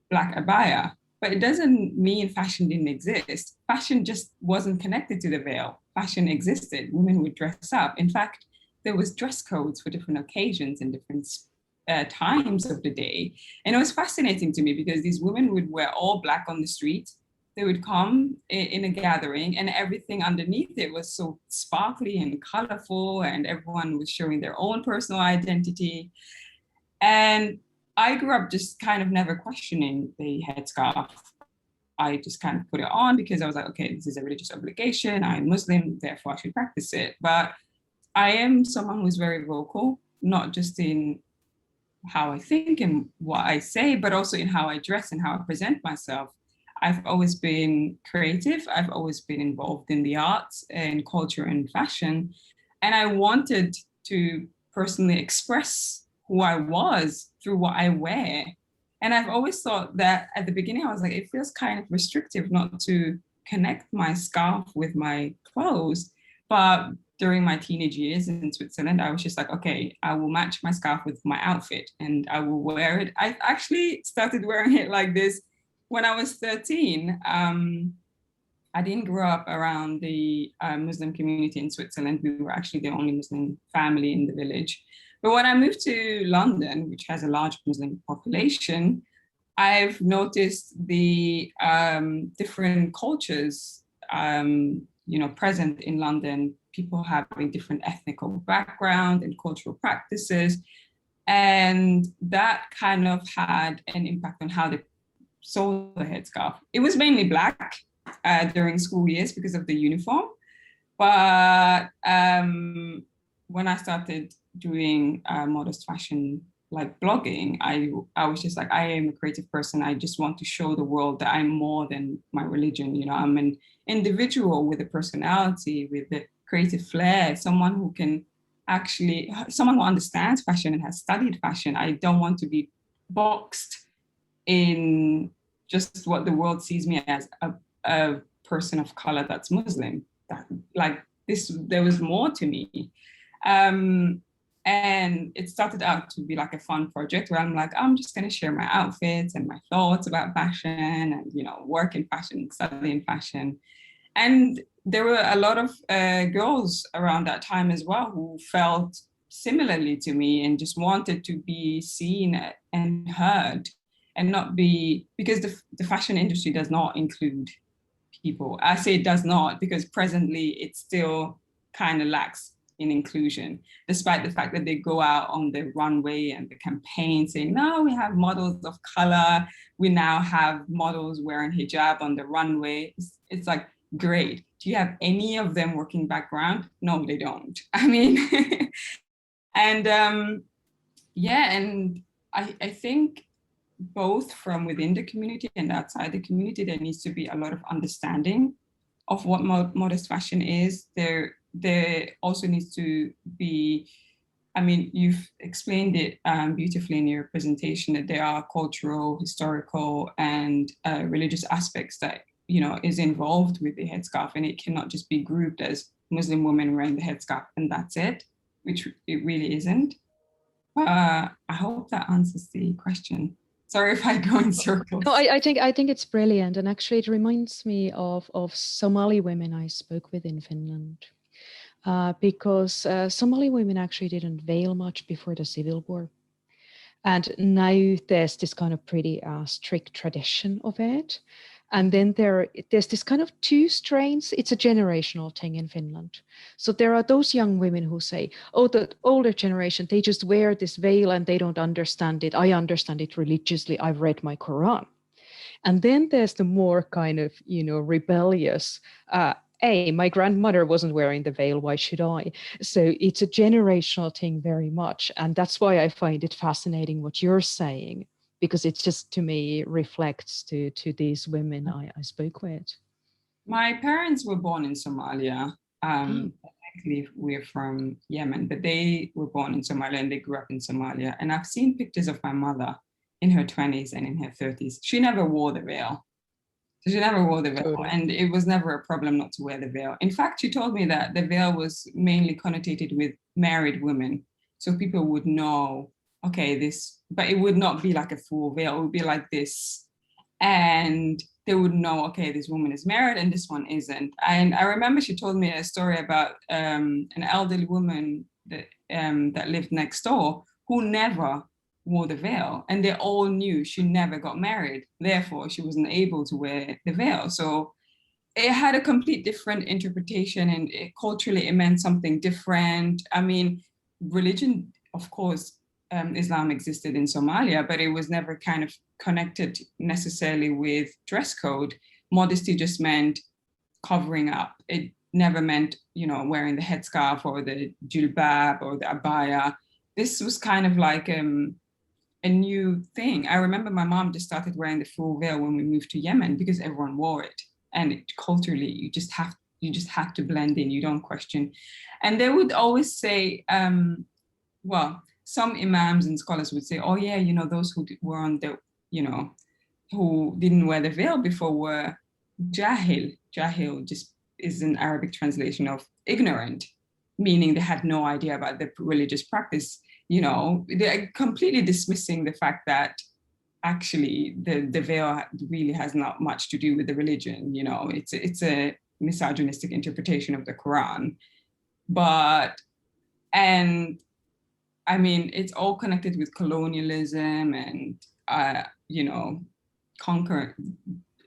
black abaya. But it doesn't mean fashion didn't exist. Fashion just wasn't connected to the veil. Fashion existed. Women would dress up. In fact, there was dress codes for different occasions and different times of the day. And it was fascinating to me because these women would wear all black on the street. They would come in a gathering and everything underneath it was so sparkly and colorful, and everyone was showing their own personal identity. And I grew up just kind of never questioning the headscarf. I just kind of put it on because I was like, okay, this is a religious obligation. I'm Muslim, therefore I should practice it. But I am someone who's very vocal, not just in how I think and what I say, but also in how I dress and how I present myself. I've always been creative. I've always been involved in the arts and culture and fashion. And I wanted to personally express who I was through what I wear. And I've always thought that at the beginning, I was like, it feels kind of restrictive not to connect my scarf with my clothes. But during my teenage years in Switzerland, I was just like, okay, I will match my scarf with my outfit and I will wear it. I actually started wearing it like this when I was 13. I didn't grow up around the Muslim community in Switzerland. We were actually the only Muslim family in the village. But when I moved to London, which has a large Muslim population, I've noticed the different cultures, present in London, people having different ethnical background and cultural practices. And that kind of had an impact on how they saw the headscarf. It was mainly black during school years because of the uniform. But when I started doing modest fashion, like blogging, I was just like, I am a creative person. I just want to show the world that I'm more than my religion. I'm an individual with a personality, with a creative flair, someone who understands fashion and has studied fashion. I don't want to be boxed in just what the world sees me as, a person of color that's Muslim. There was more to me. And it started out to be like a fun project where I'm like, I'm just going to share my outfits and my thoughts about fashion and, work in fashion, study in fashion. And there were a lot of girls around that time as well who felt similarly to me and just wanted to be seen and heard and not be, because the fashion industry does not include people. I say it does not because presently it still kind of lacks in inclusion, despite the fact that they go out on the runway and the campaign saying, no, we have models of color. We now have models wearing hijab on the runway. It's like, great. Do you have any of them working background? No, they don't. I mean, and and I think both from within the community and outside the community, there needs to be a lot of understanding of what modest fashion is. There also needs to be, I mean, you've explained it beautifully in your presentation, that there are cultural, historical, and religious aspects that, is involved with the headscarf, and it cannot just be grouped as Muslim women wearing the headscarf and that's it, which it really isn't. I hope that answers the question. Sorry if I go in circles. No, I think it's brilliant, and actually it reminds me of Somali women I spoke with in Finland, because Somali women actually didn't veil much before the civil war, and now there's this kind of pretty strict tradition of it. And then there's this kind of two strains. It's a generational thing in Finland. So there are those young women who say, oh, the older generation, they just wear this veil and they don't understand it. I understand it religiously. I've read my Quran. And then there's the more kind of, rebellious, hey, my grandmother wasn't wearing the veil, why should I? So it's a generational thing very much. And that's why I find it fascinating what you're saying, because it just, to me, reflects to these women I spoke with. My parents were born in Somalia. Technically, we're from Yemen, but they were born in Somalia and they grew up in Somalia. And I've seen pictures of my mother in her 20s and in her 30s. She never wore the veil. So she never wore the veil, Totally. and it was never a problem not to wear the veil. In fact, she told me that the veil was mainly connotated with married women. So people would know, okay, this, but it would not be like a full veil. It would be like this. And they would know, okay, this woman is married and this one isn't. And I remember she told me a story about an elderly woman that lived next door who never wore the veil, and they all knew she never got married, therefore she wasn't able to wear the veil. So it had a complete different interpretation, and culturally it meant something different. I mean, religion, of course, Islam existed in Somalia, but it was never kind of connected necessarily with dress code. Modesty just meant covering up. It never meant, wearing the headscarf or the jilbab or the abaya. This was kind of like a new thing. I remember my mom just started wearing the full veil when we moved to Yemen because everyone wore it, and culturally you just have to blend in. You don't question. And they would always say, well, some imams and scholars would say, oh yeah, those who were on the, who didn't wear the veil before were jahil. Jahil just is an Arabic translation of ignorant, meaning they had no idea about the religious practice. They're completely dismissing the fact that actually the veil really has not much to do with the religion. It's a misogynistic interpretation of the Quran. And I mean, it's all connected with colonialism and,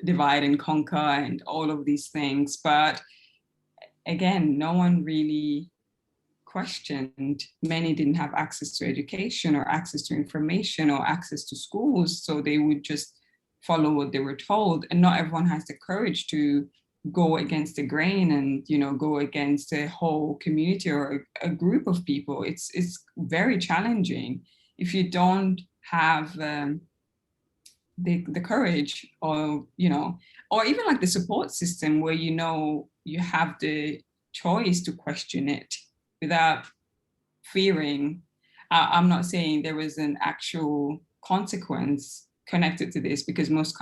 divide and conquer and all of these things. But again, no one really questioned. Many didn't have access to education or access to information or access to schools, so they would just follow what they were told. And not everyone has the courage to go against the grain and go against a whole community or a group of people. It's very challenging if you don't have the courage, or or even like the support system where you have the choice to question it without fearing. I'm not saying there was an actual consequence connected to this, because most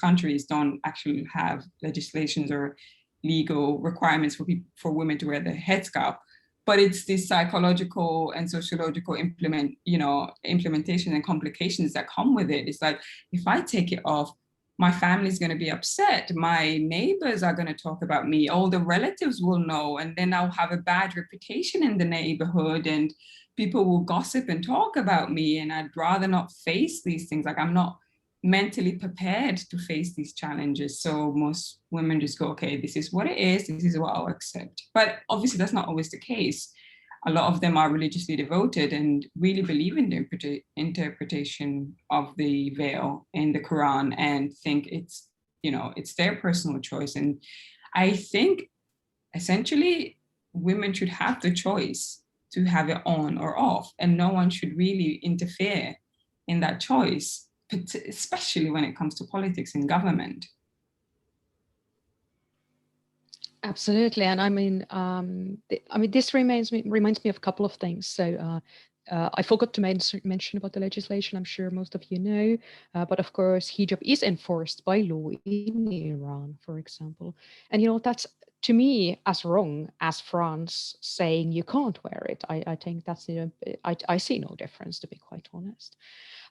countries don't actually have legislations or legal requirements for women to wear the headscarf. But it's this psychological and sociological implementation and complications that come with it. It's like, if I take it off, my family's going to be upset. My neighbors are going to talk about me. All the relatives will know. And then I'll have a bad reputation in the neighborhood, and people will gossip and talk about me. And I'd rather not face these things. Like, I'm not mentally prepared to face these challenges. So most women just go, okay, this is what it is. This is what I'll accept. But obviously that's not always the case. A lot of them are religiously devoted and really believe in the interpretation of the veil in the Quran and think it's their personal choice. And I think essentially women should have the choice to have it on or off, and no one should really interfere in that choice, especially when it comes to politics and government. Absolutely, and I mean, this reminds me of a couple of things. So I forgot to mention about the legislation. I'm sure most of you know, but of course, hijab is enforced by law in Iran, for example, and that's, to me, as wrong as France saying you can't wear it. I think that's I see no difference, to be quite honest.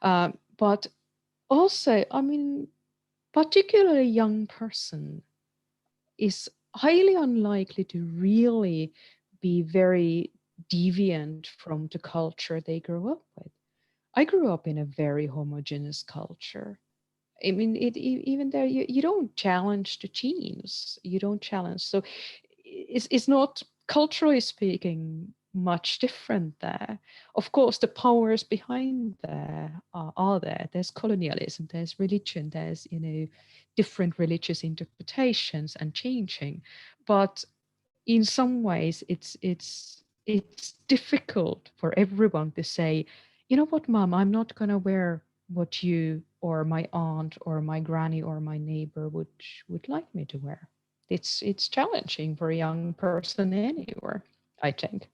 But also, I mean, particularly a young person is highly unlikely to really be very deviant from the culture they grew up with. I grew up in a very homogeneous culture. I mean, even there, you don't challenge the genes. You don't challenge. So it's not, culturally speaking, much different there. Of course, the powers behind there are there. There's colonialism, there's religion, there's, different religious interpretations and changing. But in some ways, it's difficult for everyone to say, you know what, Mom, I'm not going to wear what you or my aunt or my granny or my neighbor would like me to wear. It's challenging for a young person anywhere, I think.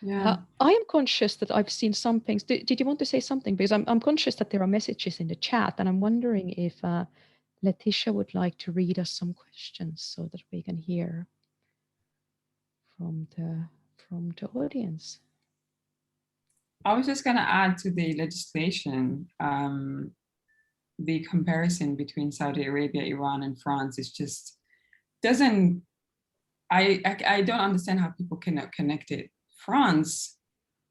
Yeah. I am conscious that I've seen some things. Did you want to say something? Because I'm conscious that there are messages in the chat, and I'm wondering if Letitia would like to read us some questions so that we can hear from the audience. I was just going to add to the legislation, the comparison between Saudi Arabia, Iran, and France is just doesn't. I don't understand how people cannot connect it. France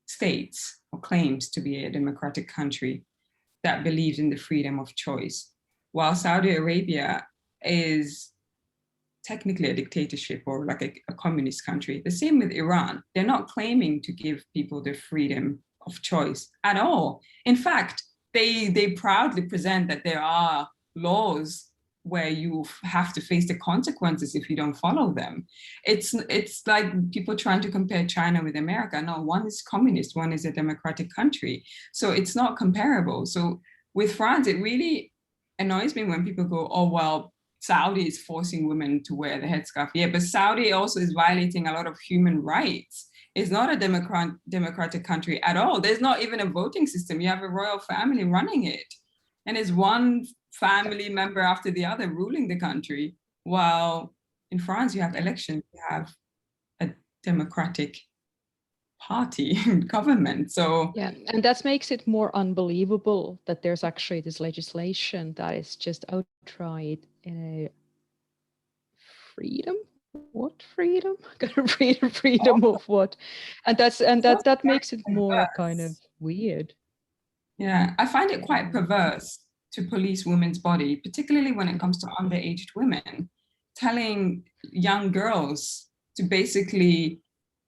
states or claims to be a democratic country that believes in the freedom of choice, while Saudi Arabia is technically a dictatorship or like a communist country. The same with Iran. They're not claiming to give people the freedom of choice at all. In fact, they proudly present that there are laws where you have to face the consequences if you don't follow them. It's like people trying to compare China with America. No, one is communist, one is a democratic country. So it's not comparable. So with France, it really annoys me when people go, oh, well, Saudi is forcing women to wear the headscarf. Yeah, but Saudi also is violating a lot of human rights. It's not a democratic country at all. There's not even a voting system. You have a royal family running it. And it's one family member after the other ruling the country. While in France, you have elections, you have a democratic party government. So yeah, and that makes it more unbelievable that there's actually this legislation that is just outright in a freedom. What freedom? Freedom of what? And that makes it more kind of weird. Yeah, I find it quite perverse to police women's body, particularly when it comes to underaged women, telling young girls to basically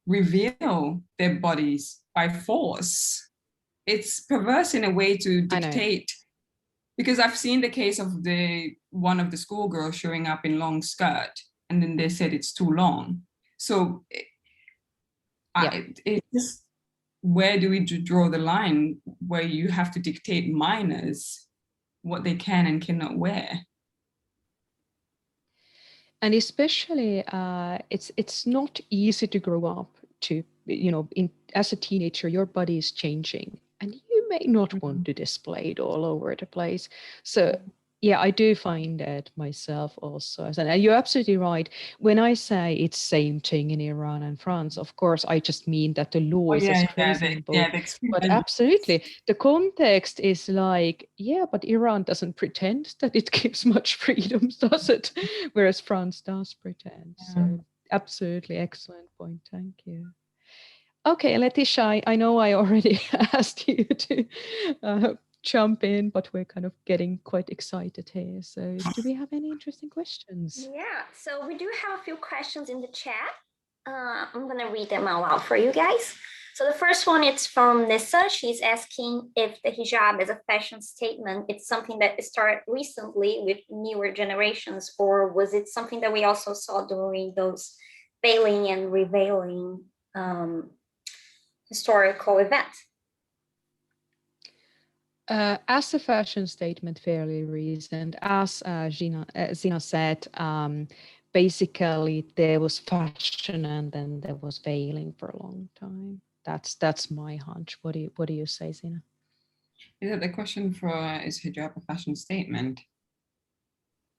reveal their bodies by force. It's perverse in a way to dictate, because I've seen the case of one of the schoolgirls showing up in long skirt, and then they said it's too long. So it's just, where do we draw the line where you have to dictate minors what they can and cannot wear? And especially, it's not easy to grow up to, as a teenager, your body is changing and you may not want to display it all over the place. So yeah, I do find that myself also. And you're absolutely right. When I say it's same thing in Iran and France, of course, I just mean that the law is as crazy in both. But absolutely, the context is like, yeah, but Iran doesn't pretend that it gives much freedom, does it? Whereas France does pretend. So absolutely excellent point. Thank you. Okay, Letitia, I know I already asked you to jump in, but we're kind of getting quite excited here. So do we have any interesting questions? Yeah, so we do have a few questions in the chat. I'm gonna read them out loud for you guys. So the first one is from Nissa. She's asking if the hijab as a fashion statement, it's something that started recently with newer generations, or was it something that we also saw during those veiling and reveiling historical events? As a fashion statement, fairly recent. As Zinah said, basically there was fashion and then there was veiling for a long time. That's my hunch. What do you say, Zinah? Is that the question for is hijab a fashion statement?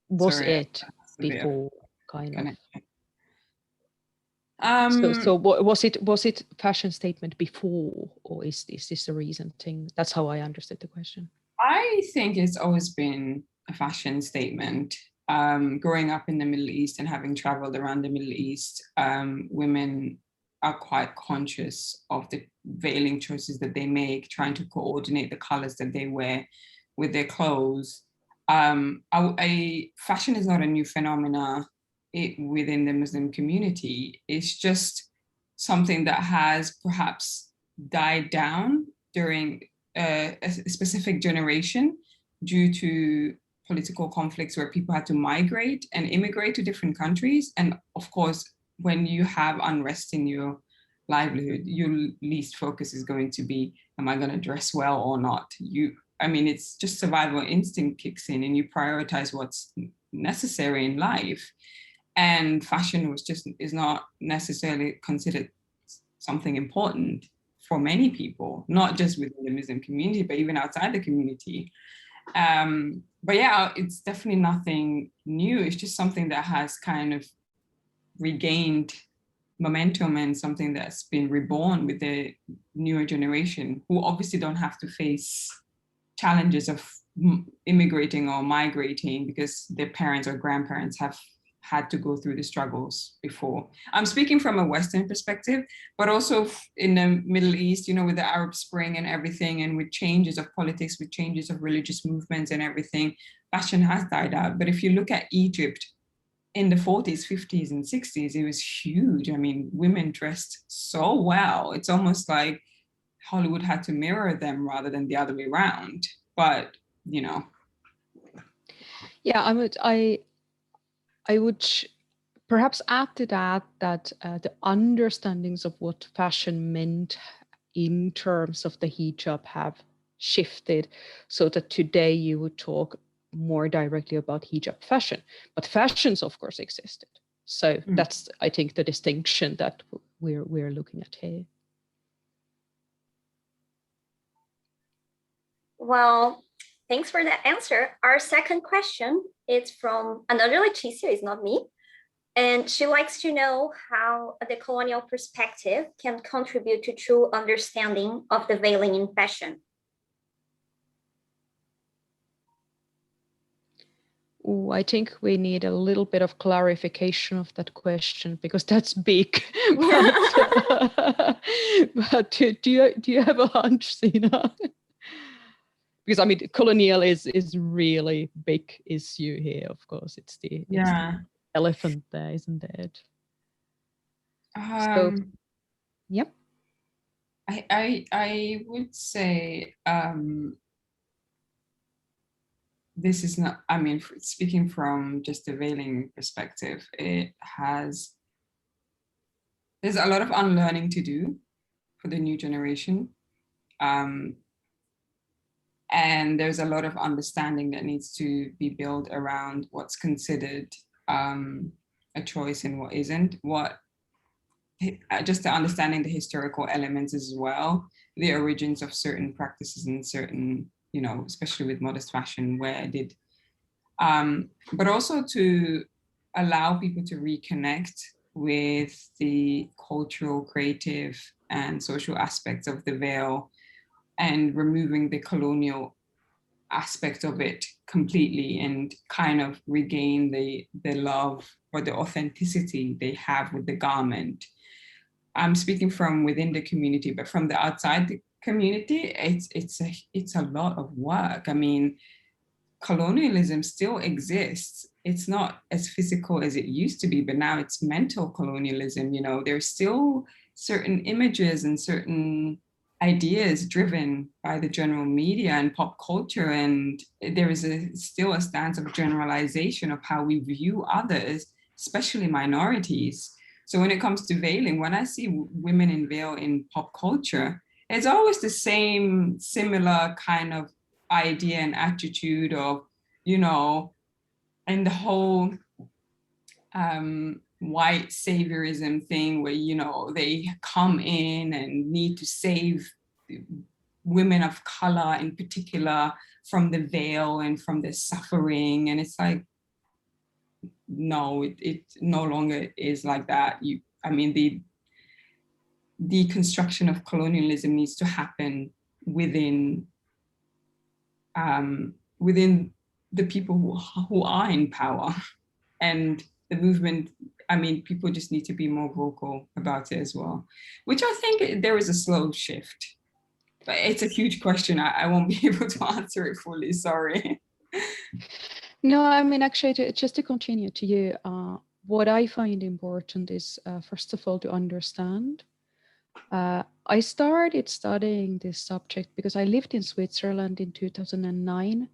Was it before, kind of? So was it fashion statement before, or is this a recent thing? That's how I understood the question. I think it's always been a fashion statement. Growing up in the Middle East and having traveled around the Middle East, women are quite conscious of the veiling choices that they make, trying to coordinate the colors that they wear with their clothes. Fashion is not a new phenomena within the Muslim community. It's just something that has perhaps died down during a specific generation due to political conflicts where people had to migrate and immigrate to different countries. And of course, when you have unrest in your livelihood, your least focus is going to be, am I going to dress well or not? It's just survival instinct kicks in and you prioritize what's necessary in life. And fashion is not necessarily considered something important for many people, not just within the Muslim community, but even outside the community. But yeah, it's definitely nothing new. It's just something that has kind of regained momentum and something that's been reborn with the newer generation, who obviously don't have to face challenges of immigrating or migrating because their parents or grandparents have had to go through the struggles before. I'm speaking from a Western perspective, but also in the Middle East, with the Arab Spring and everything, and with changes of politics, with changes of religious movements and everything, fashion has died out. But if you look at Egypt in the 40s, 50s, and 60s, it was huge. I mean, women dressed so well. It's almost like Hollywood had to mirror them rather than the other way around. But, Yeah, I would perhaps add to that the understandings of what fashion meant in terms of the hijab have shifted, so that today you would talk more directly about hijab fashion, but fashions of course existed. So that's, I think, the distinction that we're looking at here. Well, thanks for that answer. Our second question is from another Leticia, it's not me. And she likes to know how the colonial perspective can contribute to true understanding of the veiling in fashion. Ooh, I think we need a little bit of clarification of that question, because that's big. But do you have a hunch, Zinah? Because I mean, colonial is really big issue here. Of course, it's the elephant there, isn't it? So, yep. I would say this is not, speaking from just the veiling perspective, there's a lot of unlearning to do for the new generation. And there's a lot of understanding that needs to be built around what's considered a choice and what isn't. Just the understanding the historical elements as well, the origins of certain practices and certain, especially with modest fashion, where I did. But also to allow people to reconnect with the cultural, creative, and social aspects of the veil, and removing the colonial aspect of it completely, and kind of regain the love or the authenticity they have with the garment. I'm speaking from within the community, but from the outside the community, it's a lot of work. I mean, colonialism still exists. It's not as physical as it used to be, but now it's mental colonialism. There's still certain images and certain ideas driven by the general media and pop culture, and there is still a stance of generalization of how we view others, especially minorities. So when it comes to veiling, when I see women in veil in pop culture, it's always the same similar kind of idea and attitude of, and the whole white saviorism thing where, they come in and need to save women of color in particular from the veil and from the suffering. And it's like, no, it no longer is like that. I mean, the deconstruction of colonialism needs to happen within within the people who are in power. And the movement, I mean, people just need to be more vocal about it as well, which I think there is a slow shift. But it's a huge question. I won't be able to answer it fully, sorry. No, I mean, actually, just to continue to you, what I find important is, first of all, to understand. I started studying this subject because I lived in Switzerland in 2009,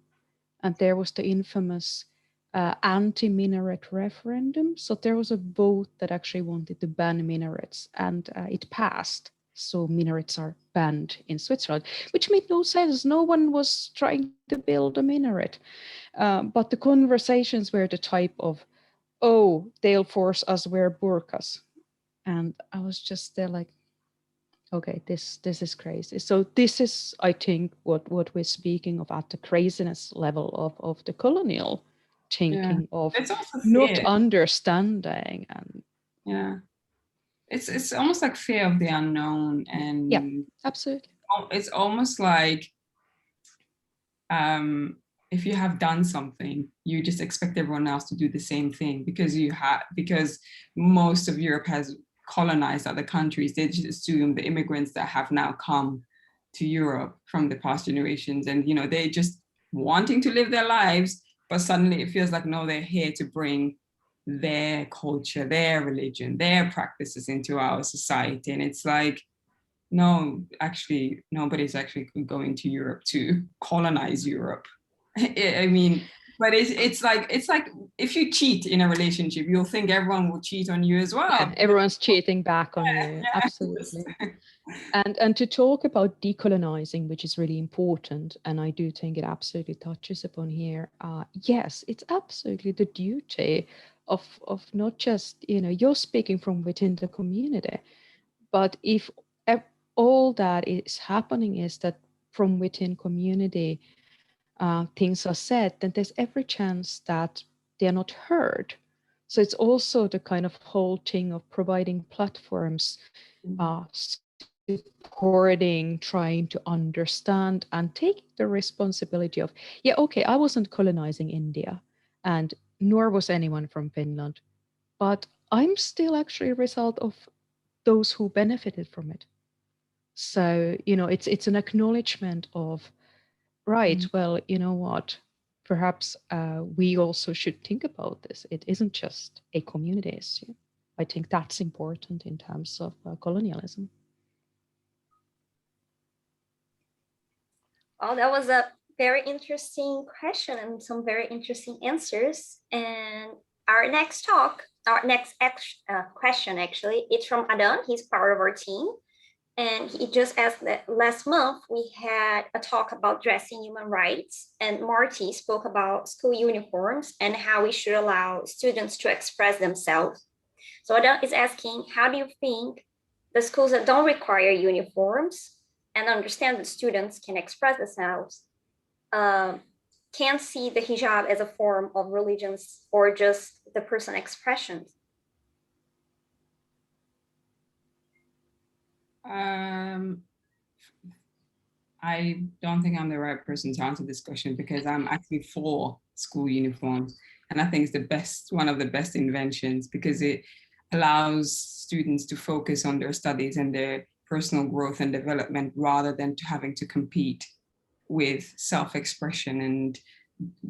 and there was the infamous anti-minaret referendum. So there was a vote that actually wanted to ban minarets, and it passed. So minarets are banned in Switzerland, which made no sense. No one was trying to build a minaret. But the conversations were the type of, oh, they'll force us wear burqas. And I was just there like, okay, this is crazy. So this is, I think, what we're speaking of at the craziness level of the colonial thinking of it's also not fear. understanding. And yeah, it's almost like fear of the unknown. And yeah, absolutely. It's almost like if you have done something, you just expect everyone else to do the same thing because most of Europe has colonized other countries. They just assume the immigrants that have now come to Europe from the past generations, and they're just wanting to live their lives, but suddenly it feels like, no, they're here to bring their culture, their religion, their practices into our society. And it's like, no, actually, nobody's actually going to Europe to colonize Europe. I mean, but it's like if you cheat in a relationship, you'll think everyone will cheat on you as well. Yeah, everyone's cheating back on you. Absolutely. And to talk about decolonizing, which is really important, and I do think it absolutely touches upon here. Yes, it's absolutely the duty of not just, you're speaking from within the community, but if all that is happening is that from within community things are said, then there's every chance that they're not heard. So it's also the kind of whole thing of providing platforms, supporting, trying to understand, and taking the responsibility of, yeah, okay, I wasn't colonizing India, and nor was anyone from Finland, but I'm still actually a result of those who benefited from it. So, it's an acknowledgement of, right, well, you know what, perhaps we also should think about this. It isn't just a community issue. I think that's important in terms of colonialism. Well, that was a very interesting question and some very interesting answers. And our next question, actually, it's from Adan. He's part of our team. And he just asked that last month we had a talk about dressing human rights, and Marty spoke about school uniforms and how we should allow students to express themselves. So Adan is asking, how do you think the schools that don't require uniforms and understand that students can express themselves can see the hijab as a form of religion or just the personal expression? I don't think I'm the right person to answer this question because I'm actually for school uniforms. And I think it's one of the best inventions because it allows students to focus on their studies and their personal growth and development rather than having to compete with self-expression and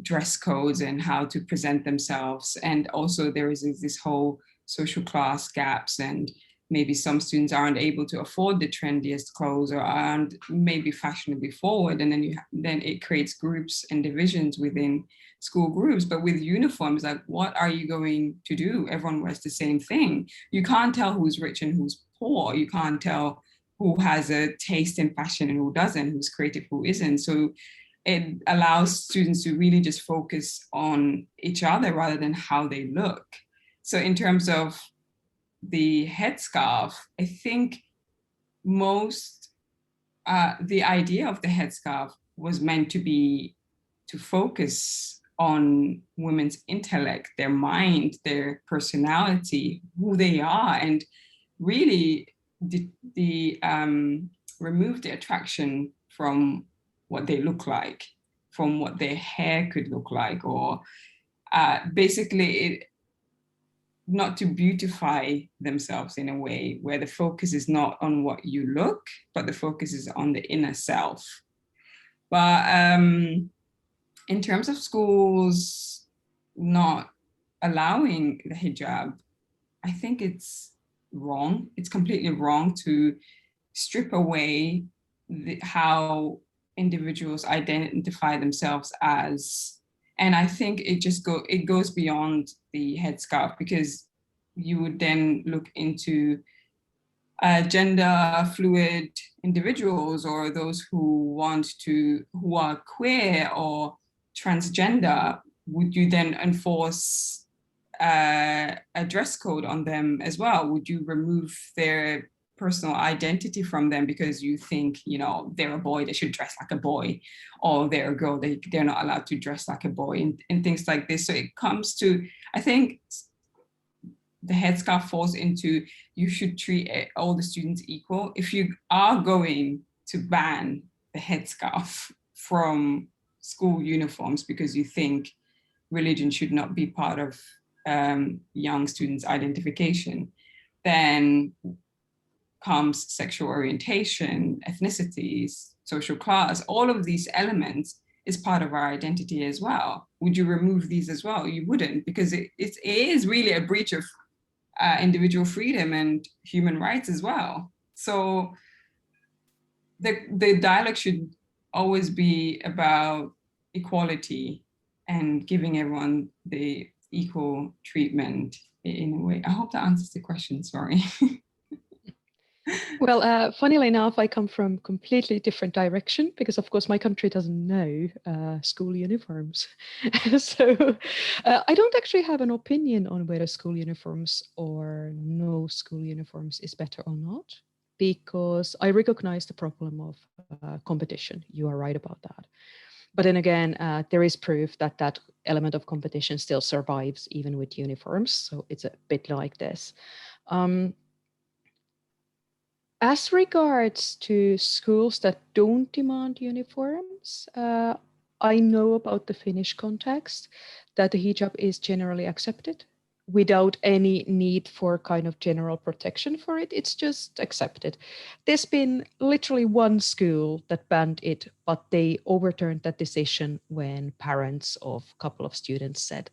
dress codes and how to present themselves. And also there is this whole social class gaps, and maybe some students aren't able to afford the trendiest clothes or aren't maybe fashionably forward. And then it creates groups and divisions within school groups. But with uniforms, like, what are you going to do? Everyone wears the same thing. You can't tell who's rich and who's poor. You can't tell who has a taste in fashion and who doesn't, who's creative, who isn't. So it allows students to really just focus on each other rather than how they look. So in terms of the headscarf, I think the idea of the headscarf was meant to focus on women's intellect, their mind, their personality, who they are. And really remove the attraction from what they look like, from what their hair could look like, or basically not to beautify themselves in a way where the focus is not on what you look, but the focus is on the inner self. But in terms of schools not allowing the hijab, I think it's wrong. It's completely wrong to strip away how individuals identify themselves as. And I think it goes beyond the headscarf, because you would then look into gender fluid individuals, or those who are queer or transgender. Would you then enforce a dress code on them as well? Would you remove their personal identity from them because you think, they're a boy, they should dress like a boy, or they're a girl, they're not allowed to dress like a boy, and things like this? So it comes to, I think the headscarf falls into, you should treat all the students equal. If you are going to ban the headscarf from school uniforms because you think religion should not be part of young students' identification, then comes sexual orientation, ethnicities, social class. All of these elements is part of our identity as well. Would you remove these as well? You wouldn't, because it is really a breach of individual freedom and human rights as well. So the dialogue should always be about equality and giving everyone the equal treatment in a way. I hope that answers the question, sorry. Well, funnily enough, I come from completely different direction, because of course my country doesn't know school uniforms. So I don't actually have an opinion on whether school uniforms or no school uniforms is better or not, because I recognize the problem of competition. You are right about that. But then again, there is proof that that element of competition still survives even with uniforms. So it's a bit like this. As regards to schools that don't demand uniforms, I know about the Finnish context that the hijab is generally accepted without any need for kind of general protection for it. It's just accepted. There's been literally one school that banned it, but they overturned that decision when parents of a couple of students said,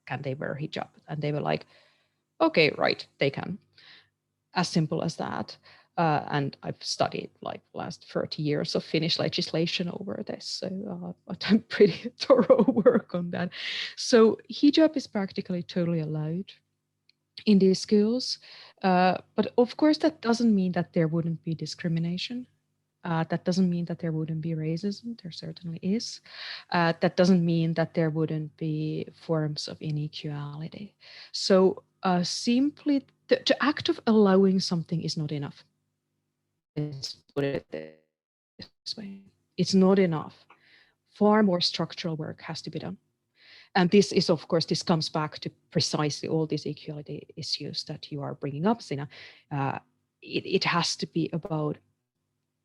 can they wear hijab? And they were like, okay, right, they can. As simple as that. And I've studied like last 30 years of Finnish legislation over this, so I've done pretty thorough work on that. So hijab is practically totally allowed in these schools, but of course that doesn't mean that there wouldn't be discrimination. That doesn't mean that there wouldn't be racism. There certainly is. That doesn't mean that there wouldn't be forms of inequality. So simply the act of allowing something is not enough. Let's put it this way. It's not enough. Far more structural work has to be done. And this is, of course, this comes back to precisely all these equality issues that you are bringing up, Zinah. It has to be about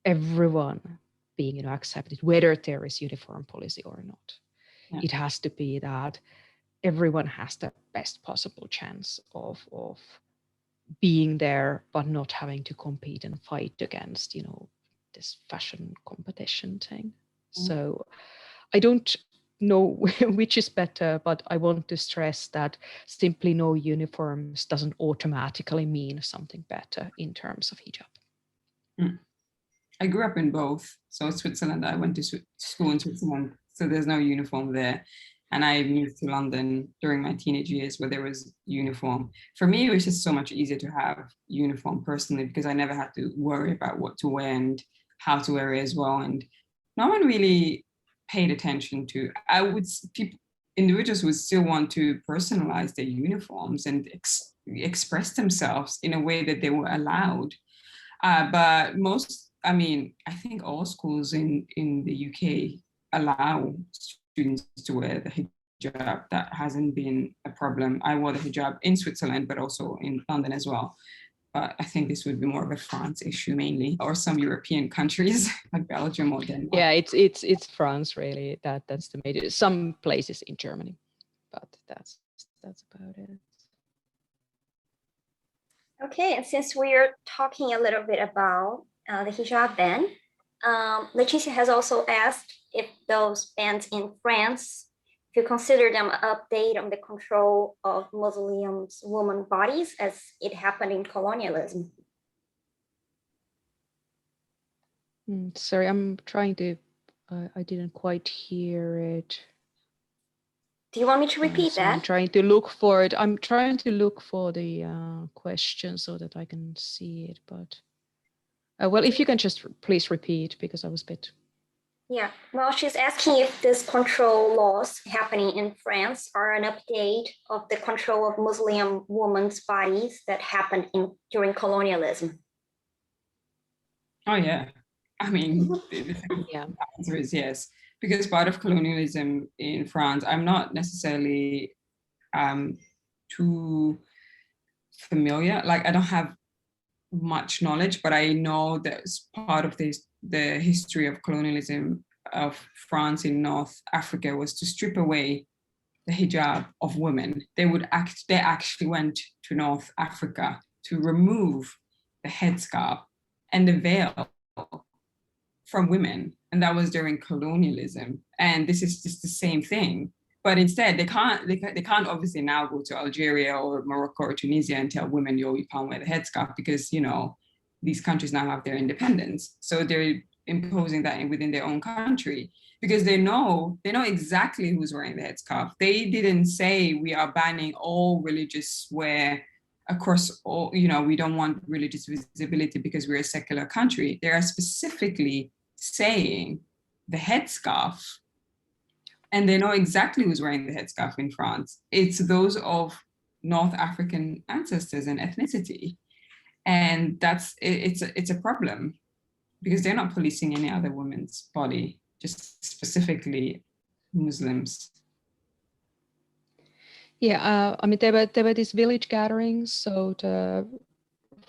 everyone being accepted, whether there is uniform policy or not. Yeah. It has to be that everyone has the best possible chance of being there, but not having to compete and fight against, this fashion competition thing. So I don't know which is better, but I want to stress that simply no uniforms doesn't automatically mean something better in terms of hijab. I grew up in both. So Switzerland, I went to school in Switzerland, so there's no uniform there. And I moved to London during my teenage years where there was uniform. For me, it was just so much easier to have uniform personally, because I never had to worry about what to wear and how to wear it as well. And no one really paid attention to, individuals would still want to personalize their uniforms and express themselves in a way that they were allowed. But I think all schools in the UK allow students to wear the hijab. That hasn't been a problem. I wore the hijab in Switzerland, but also in London as well. but I think this would be more of a France issue mainly, or some European countries like Belgium or Denmark. Yeah, it's France really. That's the major. Some places in Germany, but that's about it. Okay, and since we're talking a little bit about the hijab ban, Leticia has also asked if those bans in France, if you consider them an update on the control of Muslim women's bodies as it happened in colonialism. Sorry, I'm trying to, I didn't quite hear it. Do you want me to repeat So that? I'm trying to look for it. I'm trying to look for the question so that I can see it, but well, if you can just please repeat, because I was a bit. Yeah, well, she's asking if these control laws happening in France are an update of the control of Muslim women's bodies that happened during colonialism. Oh yeah, I mean, the answer is yes, because part of colonialism in France, I'm not necessarily too familiar. Like I don't have much knowledge, but I know that part of this, the history of colonialism of France in North Africa was to strip away the hijab of women. They actually went to North Africa to remove the headscarf and the veil from women, and that was during colonialism. And this is just the same thing. But instead, they can't obviously now go to Algeria or Morocco or Tunisia and tell women, yo, you can't wear the headscarf, because, you know, these countries now have their independence. So they're imposing that within their own country, because they know exactly who's wearing the headscarf. They didn't say we are banning all religious wear across all, you know, we don't want religious visibility because we're a secular country. They are specifically saying the headscarf. And they know exactly who's wearing the headscarf in France. It's those of North African ancestors and ethnicity. And it's a problem, because they're not policing any other woman's body, just specifically Muslims. Yeah, I mean, there were these village gatherings. So the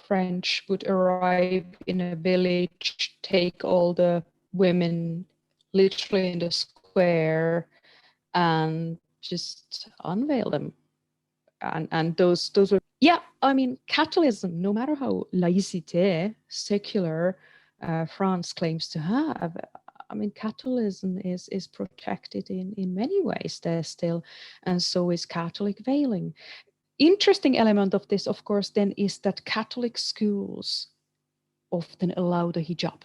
French would arrive in a village, take all the women literally in the square and just unveil them. And those were, yeah, I mean, Catholicism, no matter how laïcité, secular France claims to have, I mean, Catholicism is protected in many ways there still, and so is Catholic veiling. Interesting element of this, of course, then is that Catholic schools often allow the hijab.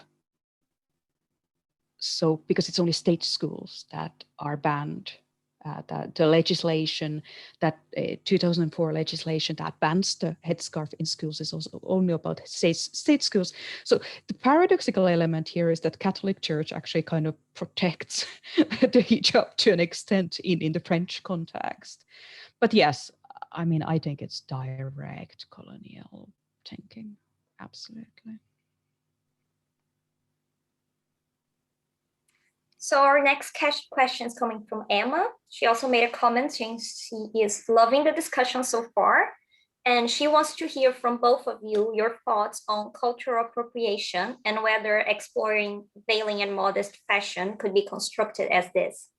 So, because it's only state schools that are banned, the legislation, that 2004 legislation that bans the headscarf in schools is also only about state schools. So the paradoxical element here is that Catholic Church actually kind of protects the hijab to an extent in the French context. But yes, I mean, I think it's direct colonial thinking, absolutely. So our next question is coming from Emma. She also made a comment saying she is loving the discussion so far, and she wants to hear from both of you your thoughts on cultural appropriation and whether exploring veiling and modest fashion could be constructed as this.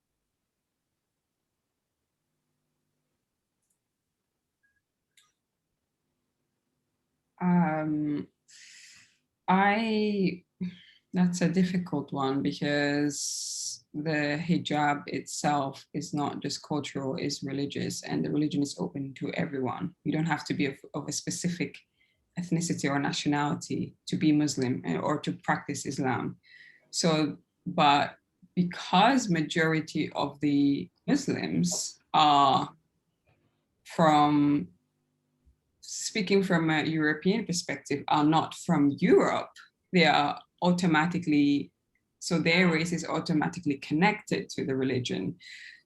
That's a difficult one, because the hijab itself is not just cultural, it's religious, and the religion is open to everyone. You don't have to be of a specific ethnicity or nationality to be Muslim or to practice Islam. So, but because majority of the Muslims are speaking from a European perspective, are not from Europe, they are automatically, so their race is automatically connected to the religion.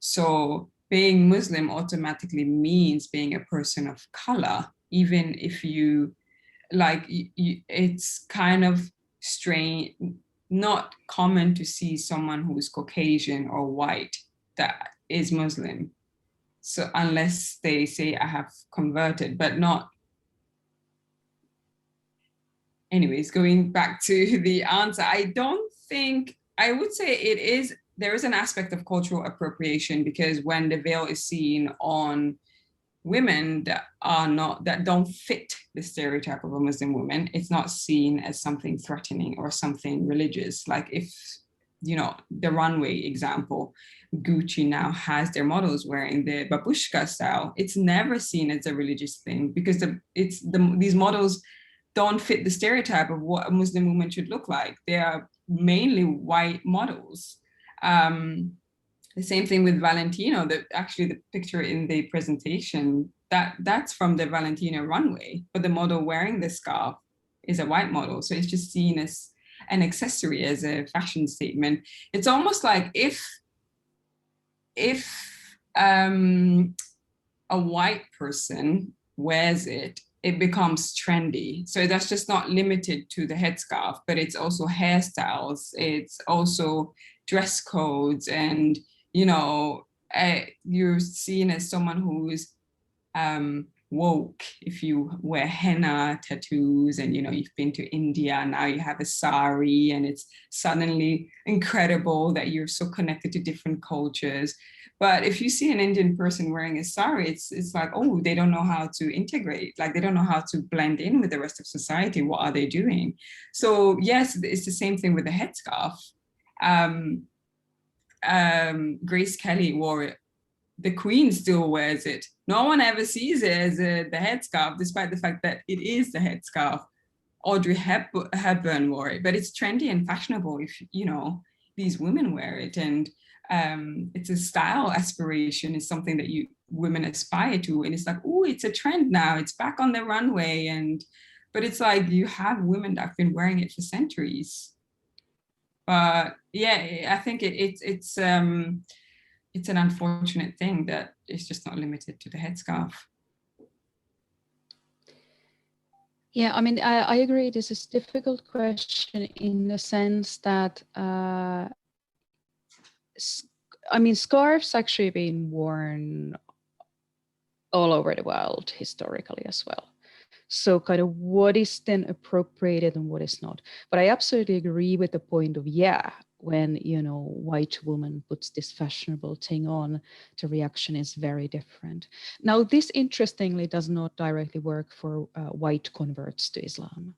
So being Muslim automatically means being a person of color, even if you, it's kind of strange, not common to see someone who's Caucasian or white that is Muslim. So unless they say I have converted, but not anyways, going back to the answer, I don't think, I would say there is an aspect of cultural appropriation, because when the veil is seen on women that don't fit the stereotype of a Muslim woman, it's not seen as something threatening or something religious. Like if, the runway example, Gucci now has their models wearing the babushka style. It's never seen as a religious thing, because these models don't fit the stereotype of what a Muslim woman should look like. They are mainly white models. The same thing with Valentino. Actually, the picture in the presentation, that's from the Valentino runway, but the model wearing the scarf is a white model. So it's just seen as an accessory, as a fashion statement. It's almost like if a white person wears it, it becomes trendy. So that's just not limited to the headscarf, but it's also hairstyles. It's also dress codes, and you're seen as someone who's woke if you wear henna tattoos, and you've been to India, now you have a sari, and it's suddenly incredible that you're so connected to different cultures. But if you see an Indian person wearing a sari, it's like, oh, they don't know how to integrate, like they don't know how to blend in with the rest of society. What are they doing? So yes, it's the same thing with the headscarf. Grace Kelly wore it. The Queen still wears it. No one ever sees it as the headscarf, despite the fact that it is the headscarf. Audrey Hepburn wore it, but it's trendy and fashionable if these women wear it, and it's a style aspiration. It's something that women aspire to, and it's like, oh, it's a trend now. It's back on the runway, but it's like you have women that have been wearing it for centuries. But yeah, I think it's an unfortunate thing that it's just not limited to the headscarf. Yeah, I mean, I agree. This is a difficult question in the sense that, scarves actually been worn all over the world historically as well. So kind of what is then appropriated and what is not. But I absolutely agree with the point of, when, white woman puts this fashionable thing on, the reaction is very different. Now, this interestingly does not directly work for white converts to Islam.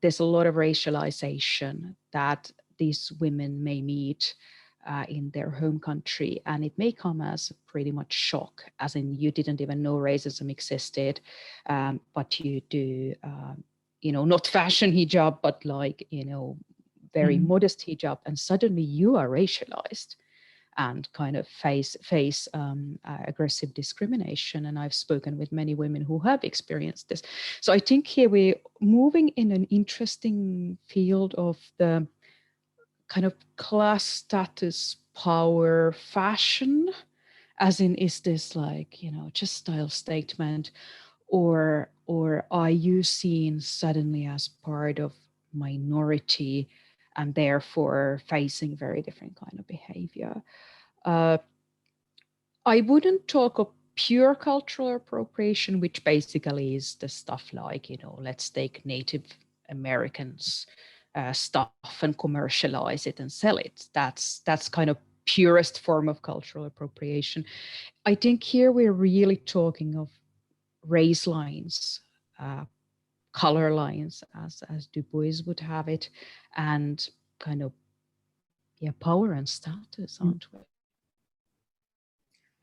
There's a lot of racialization that these women may meet in their home country, and it may come as pretty much shock, as in you didn't even know racism existed, but you do, not fashion hijab, but like, very modest hijab, and suddenly you are racialized and kind of face aggressive discrimination. And I've spoken with many women who have experienced this. So I think here we're moving in an interesting field of the kind of class status, power, fashion, as in, is this like, just style statement, or are you seen suddenly as part of minority and therefore facing very different kind of behavior? I wouldn't talk of pure cultural appropriation, which basically is the stuff like, let's take Native Americans stuff and commercialize it and sell it. That's kind of purest form of cultural appropriation. I think here we're really talking of race lines, color lines, as Du Bois would have it, and kind of power and status, aren't we?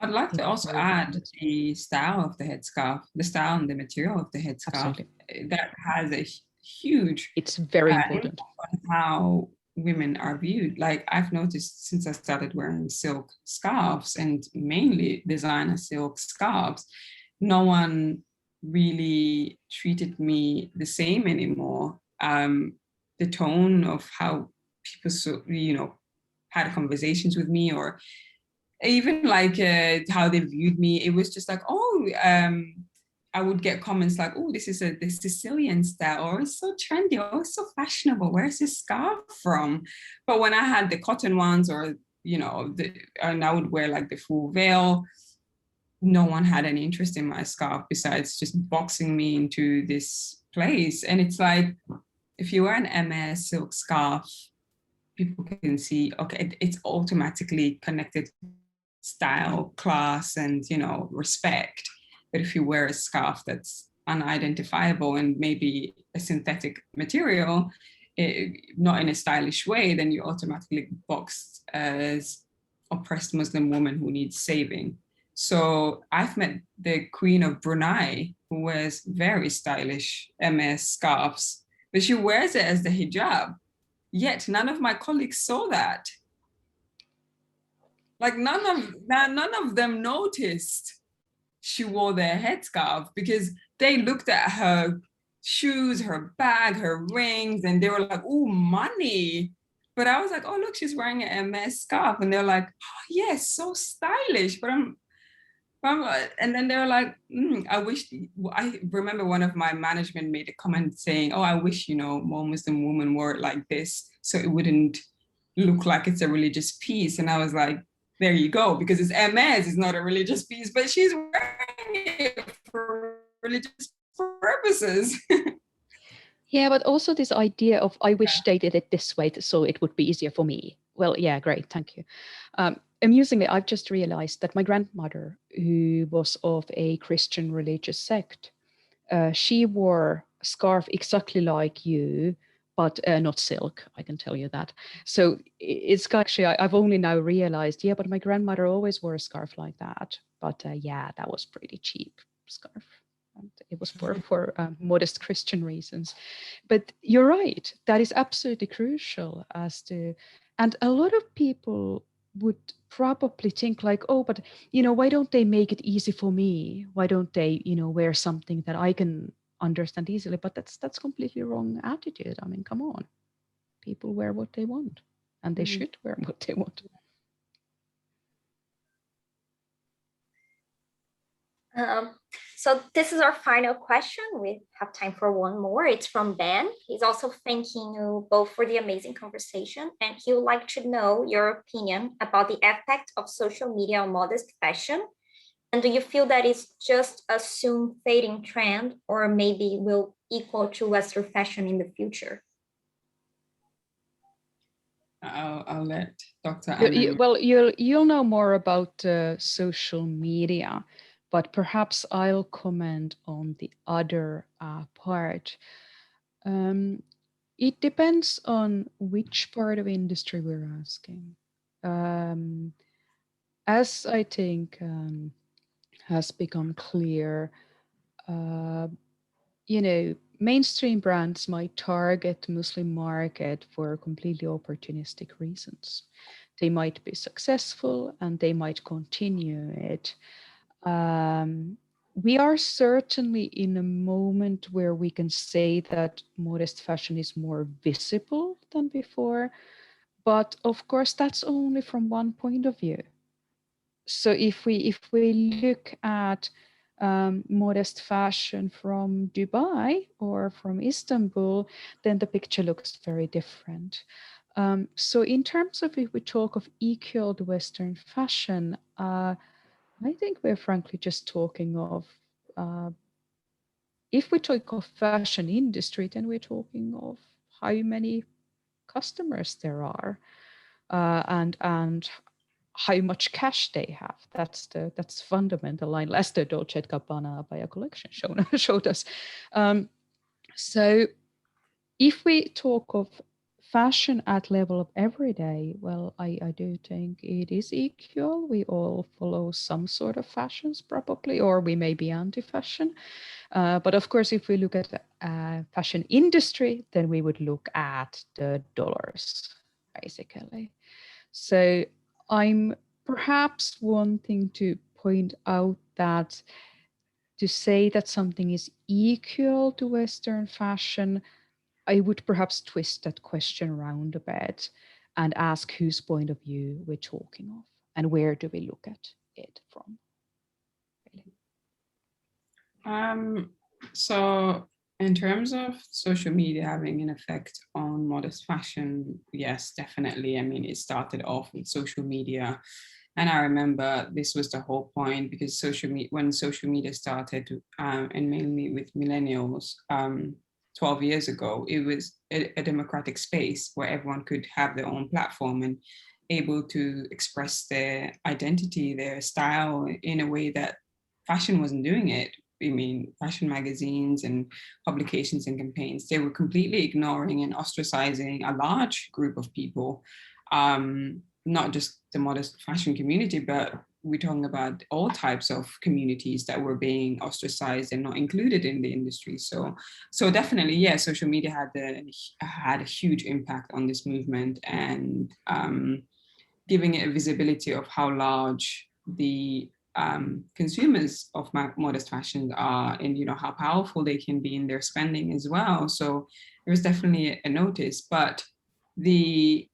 I'd like to also add the style of the headscarf, the style and the material of the headscarf. Absolutely. That has a huge, it's very important on how women are viewed. Like I've noticed since I started wearing silk scarves, and mainly designer silk scarves, no one really treated me the same anymore. The tone of how people had conversations with me, or even like how they viewed me, it was just like, I would get comments like, oh, this is the Sicilian style, or it's so trendy, or it's so fashionable, where's this scarf from? But when I had the cotton ones, or and I would wear like the full veil, no one had any interest in my scarf besides just boxing me into this place. And it's like, if you wear an MS silk scarf, people can see, okay, it's automatically connected to style, class, and, you know, respect. But if you wear a scarf that's unidentifiable and maybe a synthetic material, not in a stylish way, then you're automatically boxed as oppressed Muslim woman who needs saving. So I've met the Queen of Brunei, who wears very stylish MS scarves, but she wears it as the hijab. Yet none of my colleagues saw that. Like none of them noticed she wore their headscarf, because they looked at her shoes, her bag, her rings, and they were like, "Oh, money." But I was like, "Oh, look, she's wearing an MS scarf," and they're like, "Oh, yes, so stylish." But and then they're like, I wish. I remember one of my management made a comment saying, "Oh, I wish, you know, more Muslim women wore it like this, so it wouldn't look like it's a religious piece." And I was like, there you go, because it's MS, it's not a religious piece, but she's wearing it for religious purposes. Yeah, but also this idea of, I wish they did it this way so it would be easier for me. Well, yeah, great, thank you. Amusingly, I've just realized that my grandmother, who was of a Christian religious sect, she wore a scarf exactly like you, but not silk, I can tell you that. So it's actually, I've only now realized, yeah, but my grandmother always wore a scarf like that. But yeah, that was pretty cheap scarf. And it was for modest Christian reasons. But you're right, that is absolutely crucial as to, and a lot of people would probably think like, oh, but, you know, why don't they make it easy for me? Why don't they, you know, wear something that I can understand easily? But that's completely wrong attitude. I mean, come on, people wear what they want, and they should wear what they want. So this is our final question. We have time for one more. It's from Ben. He's also thanking you both for the amazing conversation, and he would like to know your opinion about the effect of social media on modest fashion. And do you feel that it's just a soon fading trend, or maybe will equal to Western fashion in the future? I'll let Dr. Anna. Well, you'll know more about social media, but perhaps I'll comment on the other part. It depends on which part of industry we're asking. As I think has become clear, you know, mainstream brands might target Muslim market for completely opportunistic reasons. They might be successful and they might continue it. We are certainly in a moment where we can say that modest fashion is more visible than before, but of course that's only from one point of view. So if we look at modest fashion from Dubai or from Istanbul, then the picture looks very different. So in terms of, if we talk of equal to Western fashion, I think we're frankly just talking of, if we talk of fashion industry, then we're talking of how many customers there are and how much cash they have. That's fundamental line. Lester Dolce & Gabbana by a collection showed us. So if we talk of fashion at level of everyday, well, I do think it is equal. We all follow some sort of fashions probably, or we may be anti-fashion. But of course, if we look at fashion industry, then we would look at the dollars, basically. So I'm perhaps wanting to point out that to say that something is equal to Western fashion, I would perhaps twist that question around a bit and ask whose point of view we're talking of and where do we look at it from. So in terms of social media having an effect on modest fashion, yes, definitely. I mean, it started off with social media And I remember this was the whole point, because when social media started, and mainly with millennials, 12 years ago, it was a democratic space where everyone could have their own platform and able to express their identity, their style in a way that fashion wasn't doing it. I mean, fashion magazines and publications and campaigns, they were completely ignoring and ostracizing a large group of people, not just the modest fashion community, but we're talking about all types of communities that were being ostracized and not included in the industry. So definitely, yeah, social media had a huge impact on this movement, and giving it a visibility of how large the consumers of modest fashion are, and how powerful they can be in their spending as well. So there was definitely a notice. But the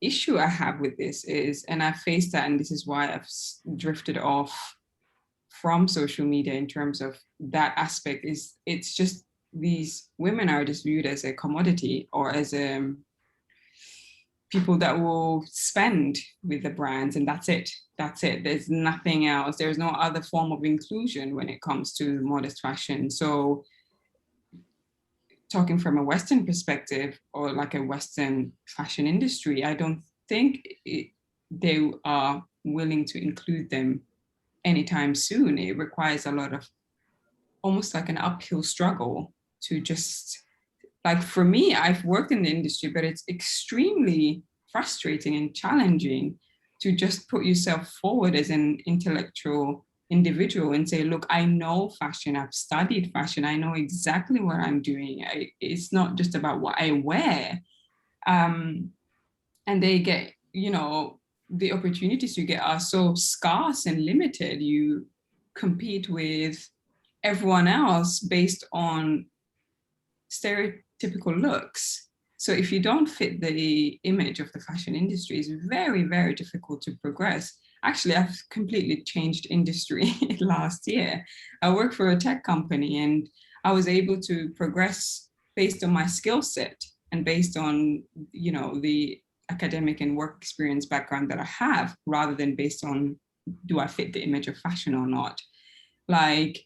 issue I have with this is, and I faced that, and this is why I've drifted off from social media in terms of that aspect, is it's just these women are just viewed as a commodity, or as people that will spend with the brands, and that's it. There's nothing else. There's no other form of inclusion when it comes to modest fashion. So talking from a Western perspective, or like a Western fashion industry, I don't think they are willing to include them anytime soon. It requires a lot of, almost like an uphill struggle to just, like, for me, I've worked in the industry, but it's extremely frustrating and challenging to just put yourself forward as an intellectual individual and say, look, I know fashion, I've studied fashion, I know exactly what I'm doing. It's not just about what I wear. And they get, the opportunities you get are so scarce and limited. You compete with everyone else based on stereotypical looks. So if you don't fit the image of the fashion industry, it's very, very difficult to progress. Actually, I've completely changed industry last year. I work for a tech company, and I was able to progress based on my skill set and based on, the academic and work experience background that I have, rather than based on, do I fit the image of fashion or not? Like,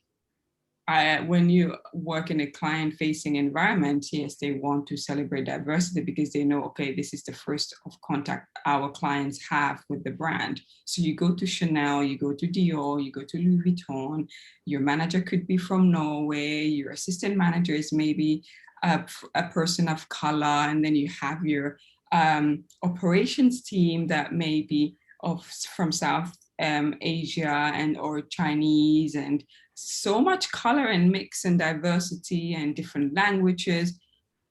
when you work in a client-facing environment, yes, they want to celebrate diversity because they know, okay, this is the first of contact our clients have with the brand. So you go to Chanel, you go to Dior, you go to Louis Vuitton, your manager could be from Norway, your assistant manager is maybe a person of color, and then you have your operations team that may be from South Asia and or Chinese, and so much color and mix and diversity and different languages.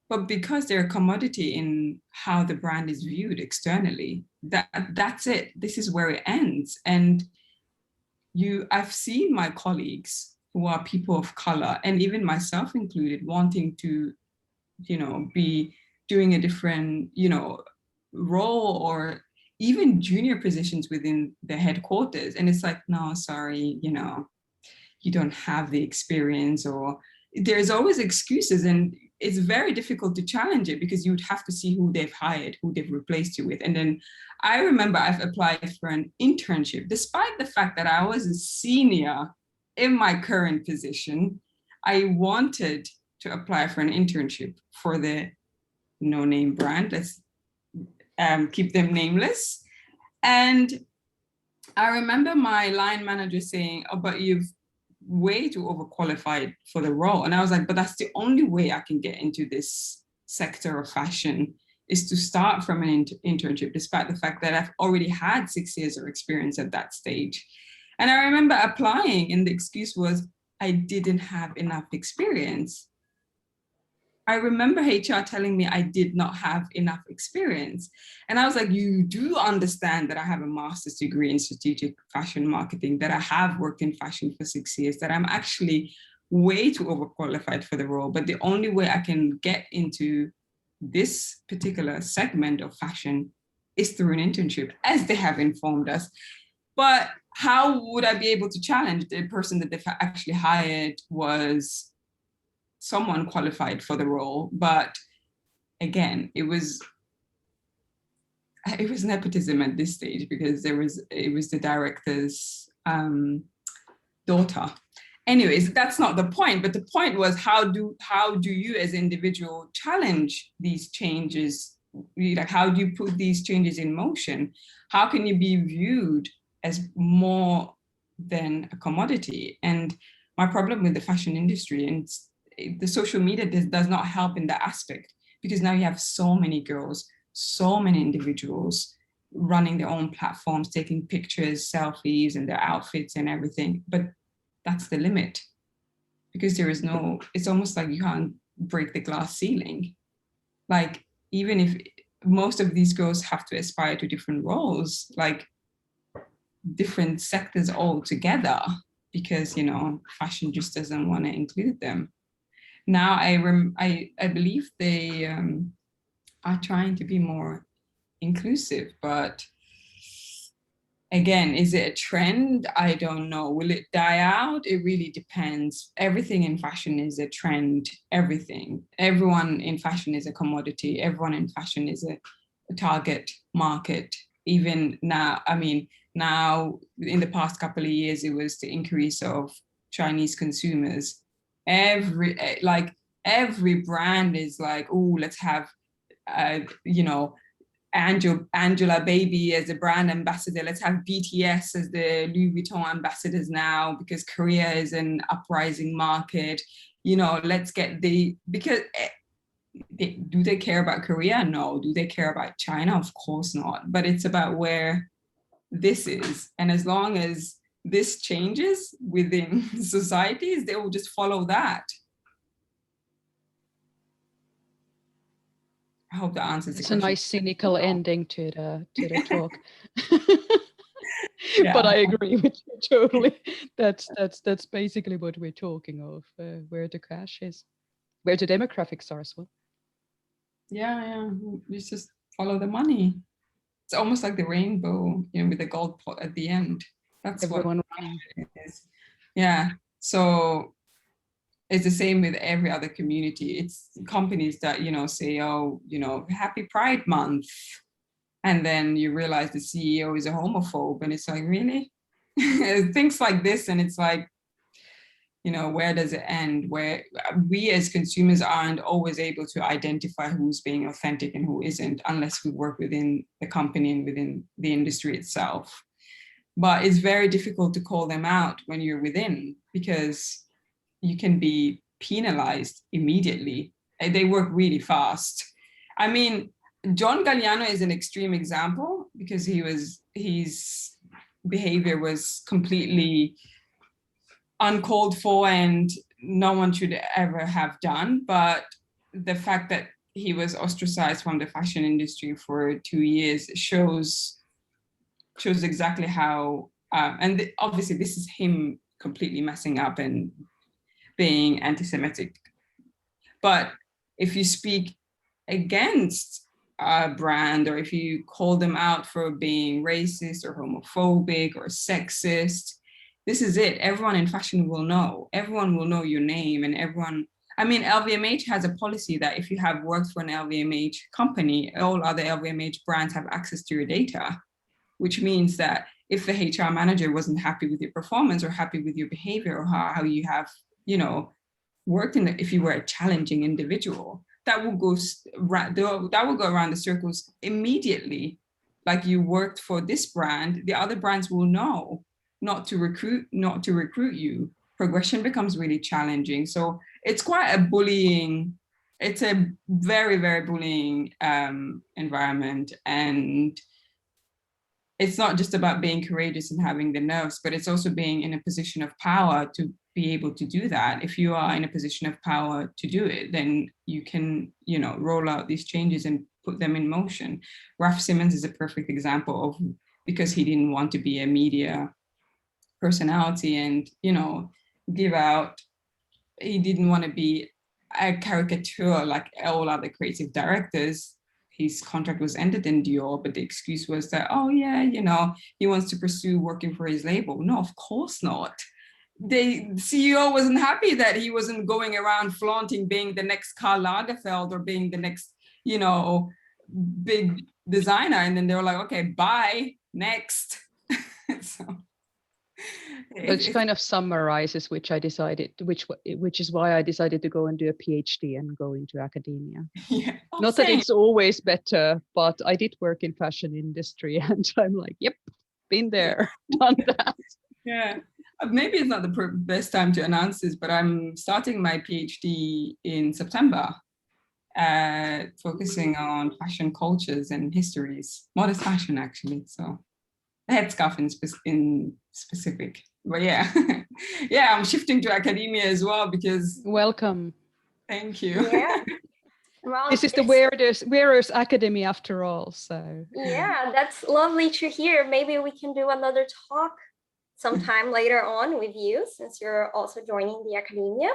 But because they're a commodity in how the brand is viewed externally, that's it. This is where it ends. And I've seen my colleagues who are people of color, and even myself included, wanting to, be doing a different, role, or even junior positions within the headquarters. And it's like, no, sorry, you don't have the experience, or there's always excuses, and it's very difficult to challenge it because you would have to see who they've hired, who they've replaced you with. And then I remember I've applied for an internship, despite the fact that I was a senior in my current position. I wanted to apply for an internship for the no-name brand. Let's keep them nameless. And I remember my line manager saying, oh, but you've way too overqualified for the role. And I was like, but that's the only way I can get into this sector of fashion, is to start from an internship, despite the fact that I've already had 6 years of experience at that stage. And I remember applying, and the excuse was I didn't have enough experience. I remember HR telling me I did not have enough experience. And I was like, you do understand that I have a master's degree in strategic fashion marketing, that I have worked in fashion for 6 years, that I'm actually way too overqualified for the role. But the only way I can get into this particular segment of fashion is through an internship, as they have informed us. But how would I be able to challenge? The person that they've actually hired was someone qualified for the role. But again, it was it was nepotism at this stage because it was the director's daughter. Anyways, that's not the point, but the point was how do you as an individual challenge these changes? Like, how do you put these changes in motion? How can you be viewed as more than a commodity? And my problem with the fashion industry and the social media does not help in that aspect, because now you have so many girls, so many individuals running their own platforms, taking pictures, selfies, and their outfits and everything. But that's the limit, because there is no, it's almost like you can't break the glass ceiling. Like, even if most of these girls have to aspire to different roles, like different sectors altogether, because, you know, fashion just doesn't want to include them. Now I believe they are trying to be more inclusive, but again, is it a trend? I don't know. Will it die out? It really depends. Everything in fashion is a trend, everything. Everyone in fashion is a commodity. Everyone in fashion is a target market. Even now, I mean, now in the past couple of years, it was the increase of Chinese consumers. Every brand is like, oh, let's have, you know, Angela Baby as a brand ambassador. Let's have BTS as the Louis Vuitton ambassadors now, because Korea is an uprising market. You know, let's get because do they care about Korea? No. Do they care about China? Of course not. But it's about where this is. And as long as this changes within societies, they will just follow that. I hope that answers the question. It's a nice cynical ending to the talk. Yeah. But I agree with you totally. That's basically what we're talking of, where the cash is, where the demographics are as well. Yeah. You just follow the money. It's almost like the rainbow, you know, with the gold pot at the end. That's everyone what it is. Yeah. So it's the same with every other community. It's companies that, you know, say, oh, you know, happy Pride Month. And then you realize the CEO is a homophobe. And it's like, really? Things like this. And it's like, you know, where does it end? Where we as consumers aren't always able to identify who's being authentic and who isn't, unless we work within the company and within the industry itself. But it's very difficult to call them out when you're within, because you can be penalized immediately. They work really fast. I mean, John Galliano is an extreme example, because his behavior was completely uncalled for and no one should ever have done. But the fact that he was ostracized from the fashion industry for 2 years shows exactly how, and obviously this is him completely messing up and being anti-Semitic. But if you speak against a brand, or if you call them out for being racist or homophobic or sexist, this is it. Everyone in fashion will know. Everyone will know your name, and everyone, I mean, LVMH has a policy that if you have worked for an LVMH company, all other LVMH brands have access to your data, which means that if the HR manager wasn't happy with your performance or happy with your behavior, or how you have, you know, worked in if you were a challenging individual, that will go around the circles immediately. Like, you worked for this brand, the other brands will know not to recruit you. Progression becomes really challenging. So it's quite a bullying, it's a very, very bullying environment. And it's not just about being courageous and having the nerves, but it's also being in a position of power to be able to do that. If you are in a position of power to do it, then you can, you know, roll out these changes and put them in motion. Raf Simons is a perfect example of, because he didn't want to be a media personality and, you know, give out, he didn't want to be a caricature like all other creative directors. His contract was ended in Dior, but the excuse was that, oh yeah, you know, he wants to pursue working for his label. No, of course not. The CEO wasn't happy that he wasn't going around flaunting being the next Karl Lagerfeld or being the next, you know, big designer, and then they were like, okay, bye, next. So Which kind of summarizes which is why I decided to go and do a PhD and go into academia. yeah. Not that it's always better, but I did work in fashion industry, and I'm like, yep, been there, done that. Yeah. Maybe it's not the best time to announce this, but I'm starting my PhD in September, focusing on fashion cultures and histories, modest fashion actually. So headscarf in specific. But yeah, yeah, I'm shifting to academia as well because. Welcome. Thank you. Yeah. Well, this is the Wearers Academy after all. So yeah, that's lovely to hear. Maybe we can do another talk sometime later on with you, since you're also joining the academia.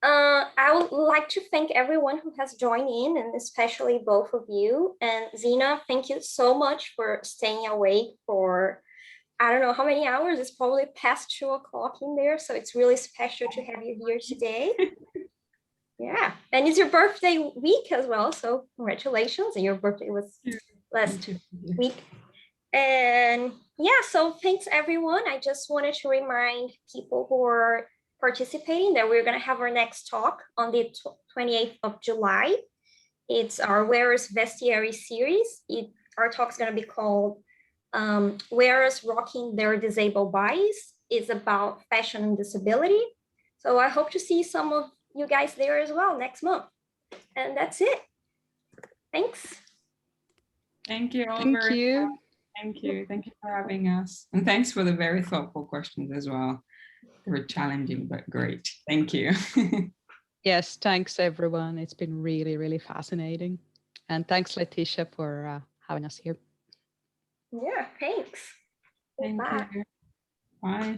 I would like to thank everyone who has joined in, and especially both of you. And Zinah, thank you so much for staying awake for, I don't know how many hours. It's probably past 2 o'clock in there. So it's really special to have you here today. Yeah, and it's your birthday week as well. So congratulations. And your birthday was last week. And yeah, so thanks everyone. I just wanted to remind people who are participating that we're going to have our next talk on the 28th of July. It's our Wearers Vestiary series. Our talk is going to be called Wearers Rocking Their Disabled Bodies. It's about fashion and disability. So I hope to see some of you guys there as well next month. And that's it. Thanks. Thank you. Thank you. Thank you. Thank you for having us. And thanks for the very thoughtful questions as well. They were challenging, but great. Thank you. Yes, thanks everyone. It's been really, really fascinating. And thanks, Letitia, for having us here. Yeah, thanks. Thank Bye. you. Bye.